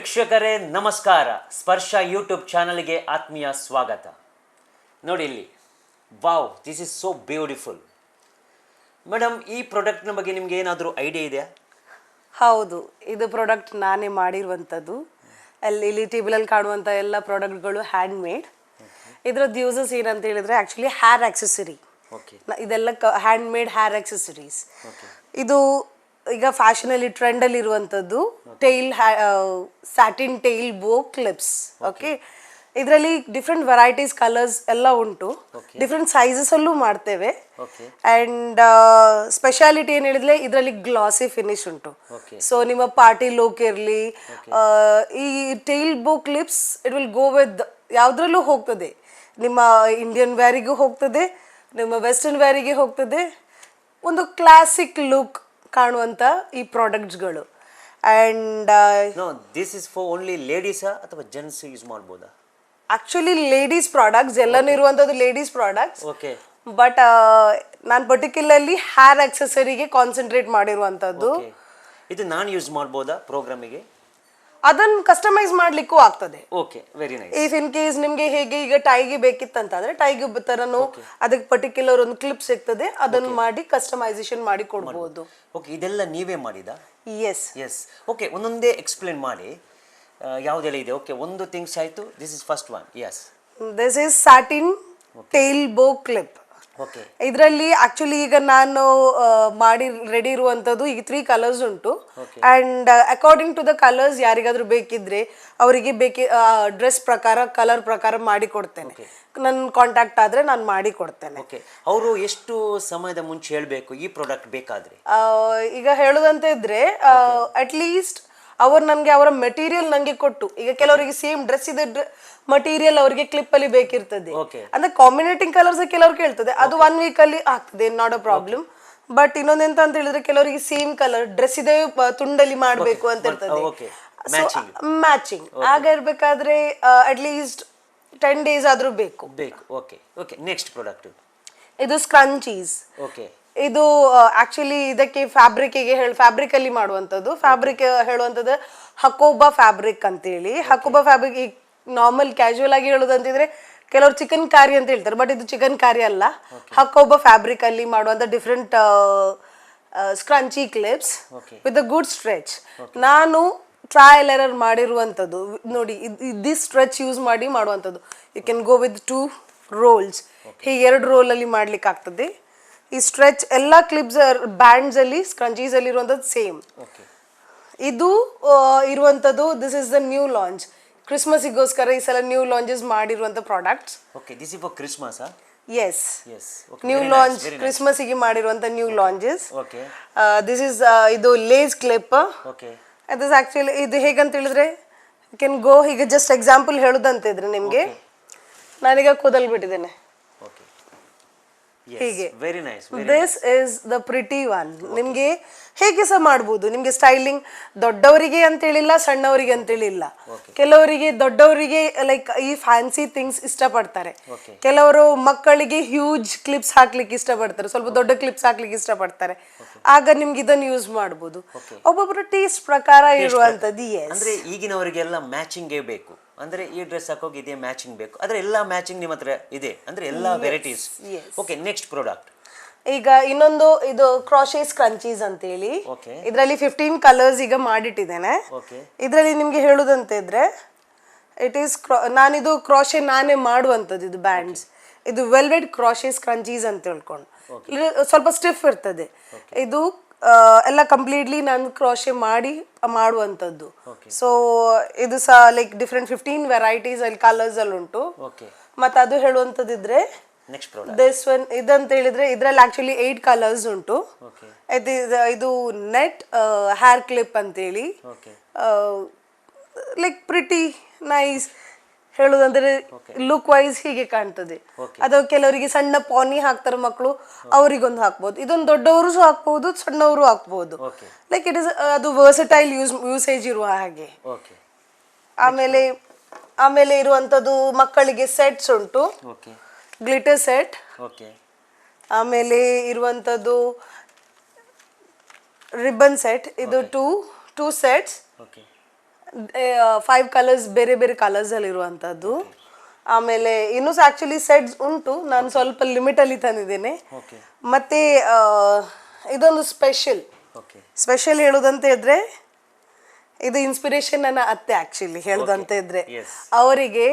ವೀಕ್ಷಕರೇ ನಮಸ್ಕಾರ. ಸ್ಪರ್ಶ ಯೂಟ್ಯೂಬ್ ಚಾನಲ್ಗೆ ಆತ್ಮೀಯ ಸ್ವಾಗತ. ನೋಡಿ ಇಲ್ಲಿ, wow, this is so beautiful. Madam, ಈ ಪ್ರಾಡಕ್ಟ್ನ ಬಗ್ಗೆ ನಿಮ್ಗೆ ಏನಾದರೂ ಐಡಿಯಾ ಇದೆಯಾ? ಹೌದು, ಇದು ಪ್ರಾಡಕ್ಟ್ ನಾನೇ ಮಾಡಿರುವಂಥದ್ದು. ಇಲ್ಲಿ ಟೇಬಲಲ್ಲಿ ಕಾಣುವಂಥ ಎಲ್ಲ ಪ್ರಾಡಕ್ಟ್ಗಳು ಹ್ಯಾಂಡ್ ಮೇಡ್. ಇದ್ರದ್ದು ಯೂಸಸ್ ಏನಂತ ಹೇಳಿದ್ರೆ ಆ್ಯಕ್ಚುಲಿ ಹೇರ್ ಆಕ್ಸೆಸರಿ. ಇದೆಲ್ಲ ಹ್ಯಾಂಡ್ ಮೇಡ್ ಹೇರ್ ಆಕ್ಸೆಸರೀಸ್. ಇದು ಈಗ ಫ್ಯಾಷನಲ್ಲಿ ಟ್ರೆಂಡಲ್ಲಿ ಇರುವಂಥದ್ದು tail satin tail bow clips. Okay, ಇದರಲ್ಲಿ ಡಿಫ್ರೆಂಟ್ ವೆರೈಟೀಸ್ ಕಲರ್ಸ್ ಎಲ್ಲ ಉಂಟು. ಡಿಫ್ರೆಂಟ್ ಸೈಜಸಲ್ಲೂ ಮಾಡ್ತೇವೆ. ಆ್ಯಂಡ್ ಸ್ಪೆಷಾಲಿಟಿ ಏನು ಹೇಳಿದ್ರೆ ಇದರಲ್ಲಿ ಗ್ಲಾಸಿ ಫಿನಿಶ್ ಉಂಟು. ಸೊ ನಿಮ್ಮ ಪಾರ್ಟಿ ಲುಕ್ ಇರಲಿ, ಈ tail bow clips it will go with ಯಾವುದ್ರಲ್ಲೂ ಹೋಗ್ತದೆ. ನಿಮ್ಮ ಇಂಡಿಯನ್ ವ್ಯಾರಿಗೂ ಹೋಗ್ತದೆ, ನಿಮ್ಮ ವೆಸ್ಟರ್ನ್ ವ್ಯಾರಿಗೆ ಹೋಗ್ತದೆ. ಒಂದು ಕ್ಲಾಸಿಕ್ ಲುಕ್ ಕಾಣುವಂಥ ಈ ಪ್ರಾಡಕ್ಟ್ಸ್ಗಳು. And this is for only ಲೇಡೀಸಾ ಅಥವಾ ಜೆಂಟ್ಸ್ ಯೂಸ್ ಮಾಡ್ಬೋದಾ? ಆಕ್ಚುಲಿ ಲೇಡೀಸ್ ಪ್ರಾಡಕ್ಟ್ಸ್ ಎಲ್ಲನೂ ಇರುವಂಥದ್ದು ಲೇಡೀಸ್ ಪ್ರಾಡಕ್ಟ್ಸ್. ಓಕೆ, ಬಟ್ ನಾನು ಪರ್ಟಿಕ್ಯುಲರ್ಲಿ ಹೇರ್ ಆಕ್ಸೆಸರಿಗೆ ಕಾನ್ಸಂಟ್ರೇಟ್ ಮಾಡಿರುವಂಥದ್ದು. ಇದು ನಾನು ಯೂಸ್ ಮಾಡ್ಬೋದಾ ಪ್ರೋಗ್ರಾಮಿಗೆ? ಅದನ್ನು ಕಸ್ಟಮೈಸ್ ಮಾಡ್ಲಿಕ್ಕೂ ಆಗ್ತದೆ. Okay, very nice. If in case ನಿಮಗೆ ಹೇಗೆ ಈಗ ಟೈಗೆ ಬೇಕಿತ್ತಂತಂದ್ರೆ ಟೈಗೆ ಥರನೂ ಅದಕ್ಕೆ ಪರ್ಟಿಕ್ಯುಲರ್ ಒಂದು ಕ್ಲಿಪ್ ಸಿಗ್ತದೆ, ಅದನ್ನು ಮಾಡಿ ಕಸ್ಟಮೈಸೇಷನ್ ಮಾಡಿ ಕೊಡ್ಬೋದು. ಓಕೆ, ಇದೆಲ್ಲ ನೀವೇ ಮಾಡಿದಾ? ಎಸ್. ಓಕೆ, ಒಂದೊಂದೇ ಎಕ್ಸ್ಪ್ಲೇನ್ ಮಾಡಿ ಯಾವುದೆಲ್ಲ ಇದೆ. ಓಕೆ, ಒಂದು ಥಿಂಗ್ಸ್ ಆಯಿತು. This is first one. Yes, this is satin tail bow clip. Okay, ಇದರಲ್ಲಿ ಆಕ್ಚುಲಿ ಈಗ ನಾನು ಮಾಡಿ ರೆಡಿ ಇರುವಂಥದ್ದು ಈಗ 3 ಕಲರ್ಸ್ ಉಂಟು. And according to the colours ಯಾರಿಗಾದ್ರೂ ಬೇಕಿದ್ರೆ ಅವರಿಗೆ ಡ್ರೆಸ್ ಪ್ರಕಾರ ಕಲರ್ ಪ್ರಕಾರ ಮಾಡಿ ಕೊಡ್ತೇನೆ. ನನ್ನ ಕಾಂಟ್ಯಾಕ್ಟ್ ಆದರೆ ನಾನು ಮಾಡಿ ಕೊಡ್ತೇನೆ. ಓಕೆ, ಅವರು ಎಷ್ಟು ಸಮಯದ ಮುಂಚೆ ಹೇಳಬೇಕು ಈ ಪ್ರಾಡಕ್ಟ್ ಬೇಕಾದರೆ? ಈಗ ಹೇಳೋದಂತ ಇದ್ರೆ ಅಟ್ಲೀಸ್ಟ್ ಅವ್ರು ನನಗೆ ಅವರ ಮೆಟೀರಿಯಲ್ ನನಗೆ ಕೊಟ್ಟು, ಈಗ ಕೆಲವರಿಗೆ ಸೇಮ್ ಡ್ರೆಸ್ ಇದೆ ಮಟೀರಿಯಲ್ ಅವರಿಗೆ ಕ್ಲಿಪ್ ಅಲ್ಲಿ ಬೇಕಿರ್ತದೆ. ಅಂದ್ರೆ ಕಾಂಬಿನೇಟಿಂಗ್ ಕಲರ್ಸ್ ಕೆಲವ್ರು ಕೇಳ್ತದೆ, ಅದು 1 week ಅಲ್ಲಿ ಆಗ್ತದೆ, ನಾಟ್ ಅ ಪ್ರಾಬ್ಲಮ್. ಬಟ್ ಇನ್ನೊಂದೆಂತ ಅಂತ ಹೇಳಿದ್ರೆ ಕೆಲವರಿಗೆ ಸೇಮ್ ಕಲರ್ ಡ್ರೆಸ್ ಇದೆ ತುಂಡಲ್ಲಿ ಮಾಡಬೇಕು ಅಂತ ಇರ್ತದೆ, ಮ್ಯಾಚಿಂಗ್. ಆಗ ಇರ್ಬೇಕಾದ್ರೆ ಅಟ್ಲೀಸ್ಟ್ 10 days ಆದ್ರೂ ಬೇಕು. ಓಕೆ ಓಕೆ, ನೆಕ್ಸ್ಟ್ ಪ್ರಾಡಕ್ಟ್ ಇದು ಸ್ಕ್ರಂಚೀಸ್. ಓಕೆ, ಇದು ಆಕ್ಚುಲಿ ಇದಕ್ಕೆ ಫ್ಯಾಬ್ರಿಕ್ ಅಲ್ಲಿ ಮಾಡುವಂಥದ್ದು. ಫ್ಯಾಬ್ರಿಕ್ ಹೇಳುವಂಥದ್ದು ಹಕೋಬಾ ಫ್ಯಾಬ್ರಿಕ್ ಅಂತೇಳಿ. ಹಕೋಬಾ ಫ್ಯಾಬ್ರಿಕ್ ಈಗ ನಾರ್ಮಲ್ ಕ್ಯಾಶುವಲ್ ಆಗಿ ಹೇಳೋದಂತಿದ್ರೆ ಕೆಲವರು ಚಿಕನ್ ಕಾರಿ ಅಂತ ಹೇಳ್ತಾರೆ, ಬಟ್ ಇದು ಚಿಕನ್ ಕಾರಿ ಅಲ್ಲ. ಹಕೋಬಾ ಫ್ಯಾಬ್ರಿಕ್ ಅಲ್ಲಿ ಮಾಡುವಂಥ different scrunchie clips with a good stretch. ನಾನು ಟ್ರಯಲ್ ಎರರ್ ಮಾಡಿರುವಂಥದ್ದು ನೋಡಿ, ದಿಸ್ ಸ್ಟ್ರೆಚ್ ಯೂಸ್ ಮಾಡಿ ಮಾಡುವಂಥದ್ದು. You can go with 2 rolls. ಹೀಗೆ 2 ರೋಲಲ್ಲಿ ಮಾಡ್ಲಿಕ್ಕೆ ಆಗ್ತದೆ. ಈ ಸ್ಟ್ರೆಚ್ ಎಲ್ಲ ಕ್ಲಿಪ್ಸ್ ಬ್ಯಾಂಡ್ಸ್ ಅಲ್ಲಿ ಸ್ಕ್ರಂಚೀಸ್ ಅಲ್ಲಿ ಇರುವಂಥದ್ದು ಸೇಮ್. ಇದು ಇರುವಂಥದ್ದು this is the new launch. ಕ್ರಿಸ್ಮಸ್ಗೋಸ್ಕರ ಈ ಸಲ ನ್ಯೂ ಲಾಂಚಸ್ ಮಾಡಿರುವಂಥ products. Okay, this is for Christmas. Yes, new launch, ಕ್ರಿಸ್ಮಸ್ಗೆ ಮಾಡಿರುವಂಥ new launches. Okay, this is ಇದು lace clip. Okay, this actually ಇದು ಹೇಗಂತ ಹೇಳಿದ್ರೆ ಯು ಕ್ಯಾನ್ ಗೋ. ಈಗ ಜಸ್ಟ್ ಎಕ್ಸಾಂಪಲ್ ಹೇಳೋದಂತ ಇದ್ರೆ ನಿಮಗೆ, ನಾನೀಗ ಕೂದಲ್ ಬಿಟ್ಟಿದ್ದೇನೆ ಹೀಗೆ. This is the pretty one. ನಿಮ್ಗೆ ಹೇಗೆ ಸಹ ಮಾಡ್ಬೋದು. ನಿಮ್ಗೆ ಸ್ಟೈಲಿಂಗ್ ದೊಡ್ಡವರಿಗೆ ಅಂತೇಳಿಲ್ಲ, ಸಣ್ಣವರಿಗೆ ಅಂತೇಳಿಲ್ಲ. ಕೆಲವರಿಗೆ ದೊಡ್ಡವರಿಗೆ ಲೈಕ್ ಈ ಫ್ಯಾನ್ಸಿ ಥಿಂಗ್ಸ್ ಇಷ್ಟಪಡ್ತಾರೆ. ಕೆಲವರು ಮಕ್ಕಳಿಗೆ ಹ್ಯೂಜ್ ಕ್ಲಿಪ್ಸ್ ಹಾಕ್ಲಿಕ್ಕೆ ಇಷ್ಟಪಡ್ತಾರೆ, ಸ್ವಲ್ಪ ದೊಡ್ಡ ಕ್ಲಿಪ್ಸ್ ಹಾಕ್ಲಿಕ್ಕೆ ಇಷ್ಟಪಡ್ತಾರೆ. ಆಗ ನಿಮ್ಗೆ ಇದನ್ನು ಯೂಸ್ ಮಾಡ್ಬೋದು. ಒಬ್ಬೊಬ್ಬರು ಟೇಸ್ಟ್ ಪ್ರಕಾರ ಇರುವಂತದ್ದು. ಅಂದ್ರೆ ಈಗಿನವರಿಗೆಲ್ಲ ಮ್ಯಾಚಿಂಗ್ ಬೇಕು. ಅಂದ್ರೆ ಈ ಡ್ರೆಸ್ ಹಾಕೋಗಿ ಇದೇ ಮ್ಯಾಚಿಂಗ್ ಬೇಕು. ಆದ್ರೆ ಎಲ್ಲ ಮ್ಯಾಚಿಂಗ್ ನಿಮ್ಮ ಹತ್ರ ಇದೆ ಅಂದ್ರೆ ಎಲ್ಲ ವೆರೈಟೀಸ್. Okay, next product. ಈಗ ಇನ್ನೊಂದು ಇದು ಕ್ರಾಶೆ ಸ್ಕ್ರಂಚೀಸ್ ಅಂತೇಳಿ. ಇದರಲ್ಲಿ 15 ಕಲರ್ಸ್ ಈಗ ಮಾಡಿಟ್ಟಿದ್ದೇನೆ. ಇದರಲ್ಲಿ ನಿಮ್ಗೆ ಹೇಳುದಂತ ಇದ್ರೆ ಇಟ್ ಈಸ್ ನಾನಿದು ಕ್ರಾಶೆ ನಾನೇ ಮಾಡುವಂಥದ್ದು. ಇದು ಬ್ಯಾಂಡ್ಸ್, ಇದು ವೆಲ್ವೆಟ್ ಕ್ರಾಶೆ ಸ್ಕ್ರಂಚೀಸ್ ಅಂತ ಹೇಳ್ಕೊಂಡು ಸ್ವಲ್ಪ ಸ್ಟಿಫ್ ಇರ್ತದೆ. ಇದು ಎಲ್ಲ ಕಂಪ್ಲೀಟ್ಲಿ ನಾನು ಕ್ರಾಶೆ ಮಾಡಿ ಮಾಡುವಂಥದ್ದು. ಸೊ ಇದು ಸಹ ಲೈಕ್ ಡಿಫ್ರೆಂಟ್ 15 ವೆರೈಟೀಸ್ ಅಲ್ಲಿ ಕಲರ್ಸ್ ಅಲ್ಲಿ ಉಂಟು. ಮತ್ತೆ ಅದು ಹೇಳುವಂಥದ್ದಿದ್ರೆ ದಿಸ್ ಒನ್ ಇದಂತ ಹೇಳಿದ್ರೆ ಇದರಲ್ಲಿ ಆಕ್ಚುಲಿ 8 ಕಲರ್ಸ್ ಉಂಟು. ಇದು ನೆಟ್ ಹೇರ್ ಕ್ಲಿಪ್ ಅಂತೇಳಿ, ಲೈಕ್ ಪ್ರಿಟಿ ನೈಸ್ ಹೇಳುದಂದ್ರೆ ಲುಕ್ ವೈಸ್ ಹೀಗೆ ಕಾಣ್ತದೆ. ಅದು ಕೆಲವರಿಗೆ ಸಣ್ಣ ಪಾನಿ ಹಾಕ್ತಾರೆ ಮಕ್ಕಳು, ಅವರಿಗೊಂದು ಹಾಕ್ಬೋದು. ಇದೊಂದು ದೊಡ್ಡವರು ಸಹ ಹಾಕ್ಬಹುದು, ಸಣ್ಣವರು ಹಾಕ್ಬಹುದು. ಲೈಕ್ ಇಟ್ ಇಸ್ ಅದು ವರ್ಸಟೈಲ್ ಯೂಸೇಜ್ ಇರುವ ಹಾಗೆ. ಆಮೇಲೆ ಇರುವಂತದ್ದು ಮಕ್ಕಳಿಗೆ ಸೆಟ್ಸ್ ಉಂಟು, ಗ್ಲಿಟರ್ ಸೆಟ್. ಆಮೇಲೆ ಇರುವಂತದ್ದು ರಿಬ್ಬನ್ ಸೆಟ್. ಇದು ಟೂ ಸೆಟ್ಸ್. 5 ಕಲರ್ಸ್ ಬೇರೆ ಬೇರೆ ಕಲರ್ಸ್ ಅಲ್ಲಿ ಇರುವಂತದ್ದು. ಆಮೇಲೆ ಇನ್ನೂ ಆಕ್ಚುಲಿ ಸೆಟ್ಸ್ ಉಂಟು, ನಾನು ಸ್ವಲ್ಪ ಲಿಮಿಟ್ ಅಲ್ಲಿ ತಂದಿದ್ದೇನೆ. ಓಕೆ ಮತ್ತೆ ಇದೊಂದು ಸ್ಪೆಷಲ್ ಹೇಳುದಂತ ಇದ್ರೆ, ಇದು ಇನ್ಸ್ಪಿರೇಷನ್ ನನ್ನ ಅತ್ತೆ ಆಕ್ಚುಲಿ ಹೇಳುದಂತ ಇದ್ರೆ. ಅವರಿಗೆ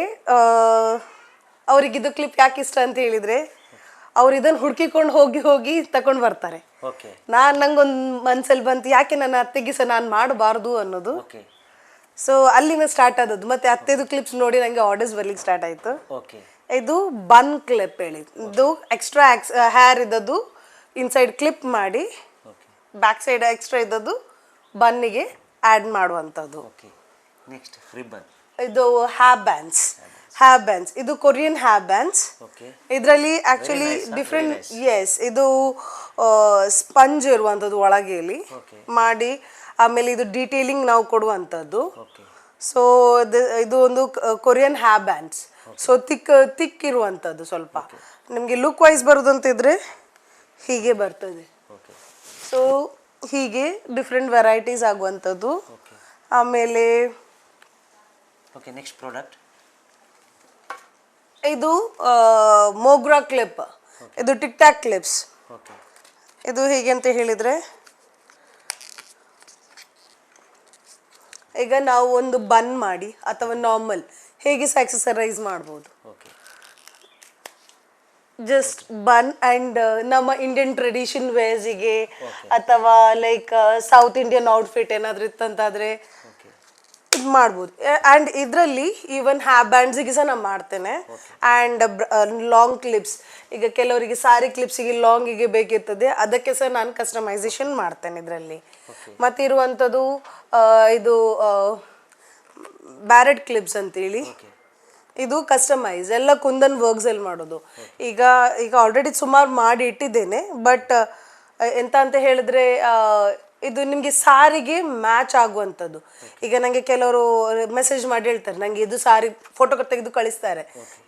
ಇದು ಕ್ಲಿಪ್ ಯಾಕೆ ಇಷ್ಟ ಅಂತ ಹೇಳಿದ್ರೆ, ಅವ್ರು ಇದನ್ನ ಹುಡುಕಿಕೊಂಡು ಹೋಗಿ ಹೋಗಿ ತಕೊಂಡ್ ಬರ್ತಾರೆ. ನಂಗೊಂದು ಮನ್ಸಲ್ಲಿ ಬಂತು, ಯಾಕೆ ನನ್ನ ಅತ್ತೆಗೆ ಸಹ ನಾನು ಮಾಡಬಾರ್ದು ಅನ್ನೋದು. ಸೊ ಅಲ್ಲಿಂದ ಸ್ಟಾರ್ಟ್ ಆದದ್ದು. ಮತ್ತೆ ಅತ್ತೆದು ಕ್ಲಿಪ್ಸ್ ನೋಡಿ ನಂಗೆ ಆರ್ಡರ್ಸ್ ಬರ್ಲಿಕ್ಕೆ ಸ್ಟಾರ್ಟ್ ಆಯ್ತು. ಇದು ಬನ್ ಕ್ಲಿಪ್ ಹೇಳಿ, ಇದು ಎಕ್ಸ್ಟ್ರಾ ಹೇರ್ ಇದ್ದದ್ದು ಇನ್ಸೈಡ್ ಕ್ಲಿಪ್ ಮಾಡಿ ಬ್ಯಾಕ್ ಸೈಡ್ ಎಕ್ಸ್ಟ್ರಾ ಇದ್ದದ್ದು ಬನ್ನಿಗೆ ಆ್ಯಡ್ ಮಾಡುವಂಥದ್ದು. ಇದು ಹ್ಯಾರ್ ಬ್ಯಾಂಡ್ಸ್, ಇದು ಕೊರಿಯನ್ ಹ್ಯಾರ್ ಬ್ಯಾಂಡ್ಸ್. ಇದರಲ್ಲಿ ಆಕ್ಚುಲಿ ಡಿಫ್ರೆಂಟ್, ಇದು ಸ್ಪಂಜ್ ಇರುವಂಥದ್ದು ಒಳಗೆಯಲ್ಲಿ ಮಾಡಿ, ಆಮೇಲೆ ಇದು ಡೀಟೇಲಿಂಗ್ ನಾವು ಕೊಡುವಂಥದ್ದು. ಸೊ ಇದು ಒಂದು ಕೊರಿಯನ್ ಹ್ಯಾರ್ ಬ್ಯಾಂಡ್ಸ್. ಸೊ ತಿಕ್ ಇರುವಂಥದ್ದು, ಸ್ವಲ್ಪ ನಿಮಗೆ ಲುಕ್ ವೈಸ್ ಬರೋದಂತಿದ್ರೆ ಹೀಗೆ ಬರ್ತದೆ. ಸೊ ಹೀಗೆ ಡಿಫ್ರೆಂಟ್ ವೆರೈಟೀಸ್ ಆಗುವಂಥದ್ದು. ಆಮೇಲೆ ನೆಕ್ಸ್ಟ್ ಪ್ರಾಡಕ್ಟ್ ಇದು ಮೋಗ್ರಾ ಕ್ಲಿಪ್, ಇದು ಟಿಕ್ ಟಾಕ್ ಕ್ಲಿಪ್ಸ್. ಇದು ಹೇಗೆ ಅಂತ ಹೇಳಿದ್ರೆ, ಈಗ ನಾವು ಒಂದು ಬನ್ ಮಾಡಿ ಅಥವಾ ನಾರ್ಮಲ್ ಹೇಗೆ ಸಹ ಎಕ್ಸಸರೈಸ್ ಮಾಡ್ಬೋದು. ಜಸ್ಟ್ ಬನ್ ಅಂಡ್ ನಮ್ಮ ಇಂಡಿಯನ್ ಟ್ರೆಡಿಷನ್ ವೇರ್ಸಿಗೆ ಅಥವಾ ಲೈಕ್ ಸೌತ್ ಇಂಡಿಯನ್ ಔಟ್ಫಿಟ್ ಏನಾದ್ರು ಇತ್ತಂತಾದ್ರೆ ಇದು ಮಾಡ್ಬೋದು. ಆ್ಯಂಡ್ ಇದರಲ್ಲಿ ಈವನ್ ಹ್ಯಾರ್ ಬ್ಯಾಂಡ್ಸಿಗೆ ಸಹ ನಾನು ಮಾಡ್ತೇನೆ. ಆ್ಯಂಡ್ ಲಾಂಗ್ ಕ್ಲಿಪ್ಸ್, ಈಗ ಕೆಲವರಿಗೆ ಸಾರಿ ಕ್ಲಿಪ್ಸಿಗೆ ಲಾಂಗಿಗೆ ಬೇಕಿರ್ತದೆ, ಅದಕ್ಕೆ ಸಹ ನಾನು ಕಸ್ಟಮೈಸೇಷನ್ ಮಾಡ್ತೇನೆ ಇದರಲ್ಲಿ. ಮತ್ತೆ ಇರುವಂಥದ್ದು ಇದು ಬ್ಯಾರೆಟ್ ಕ್ಲಿಪ್ಸ್ ಅಂತೇಳಿ, ಇದು ಕಸ್ಟಮೈಸ್ ಎಲ್ಲ ಕುಂದನ್ ವರ್ಕ್ಸಲ್ಲಿ ಮಾಡೋದು. ಈಗ ಆಲ್ರೆಡಿ ಸುಮಾರು ಮಾಡಿ ಇಟ್ಟಿದ್ದೇನೆ. ಬಟ್ ಎಂತ ಅಂತ ಹೇಳಿದ್ರೆ, ಇದು ನಿಮಗೆ ಸಾರಿಗೆ ಮ್ಯಾಚ್ ಆಗುವಂಥದ್ದು. ಈಗ ನನಗೆ ಕೆಲವರು ಮೆಸೇಜ್ ಮಾಡಿ ಹೇಳ್ತಾರೆ, ನನಗೆ ಇದು ಸಾರಿ ಫೋಟೋ ತೆಗೆದು ಕಳಿಸ್ತಾರೆ,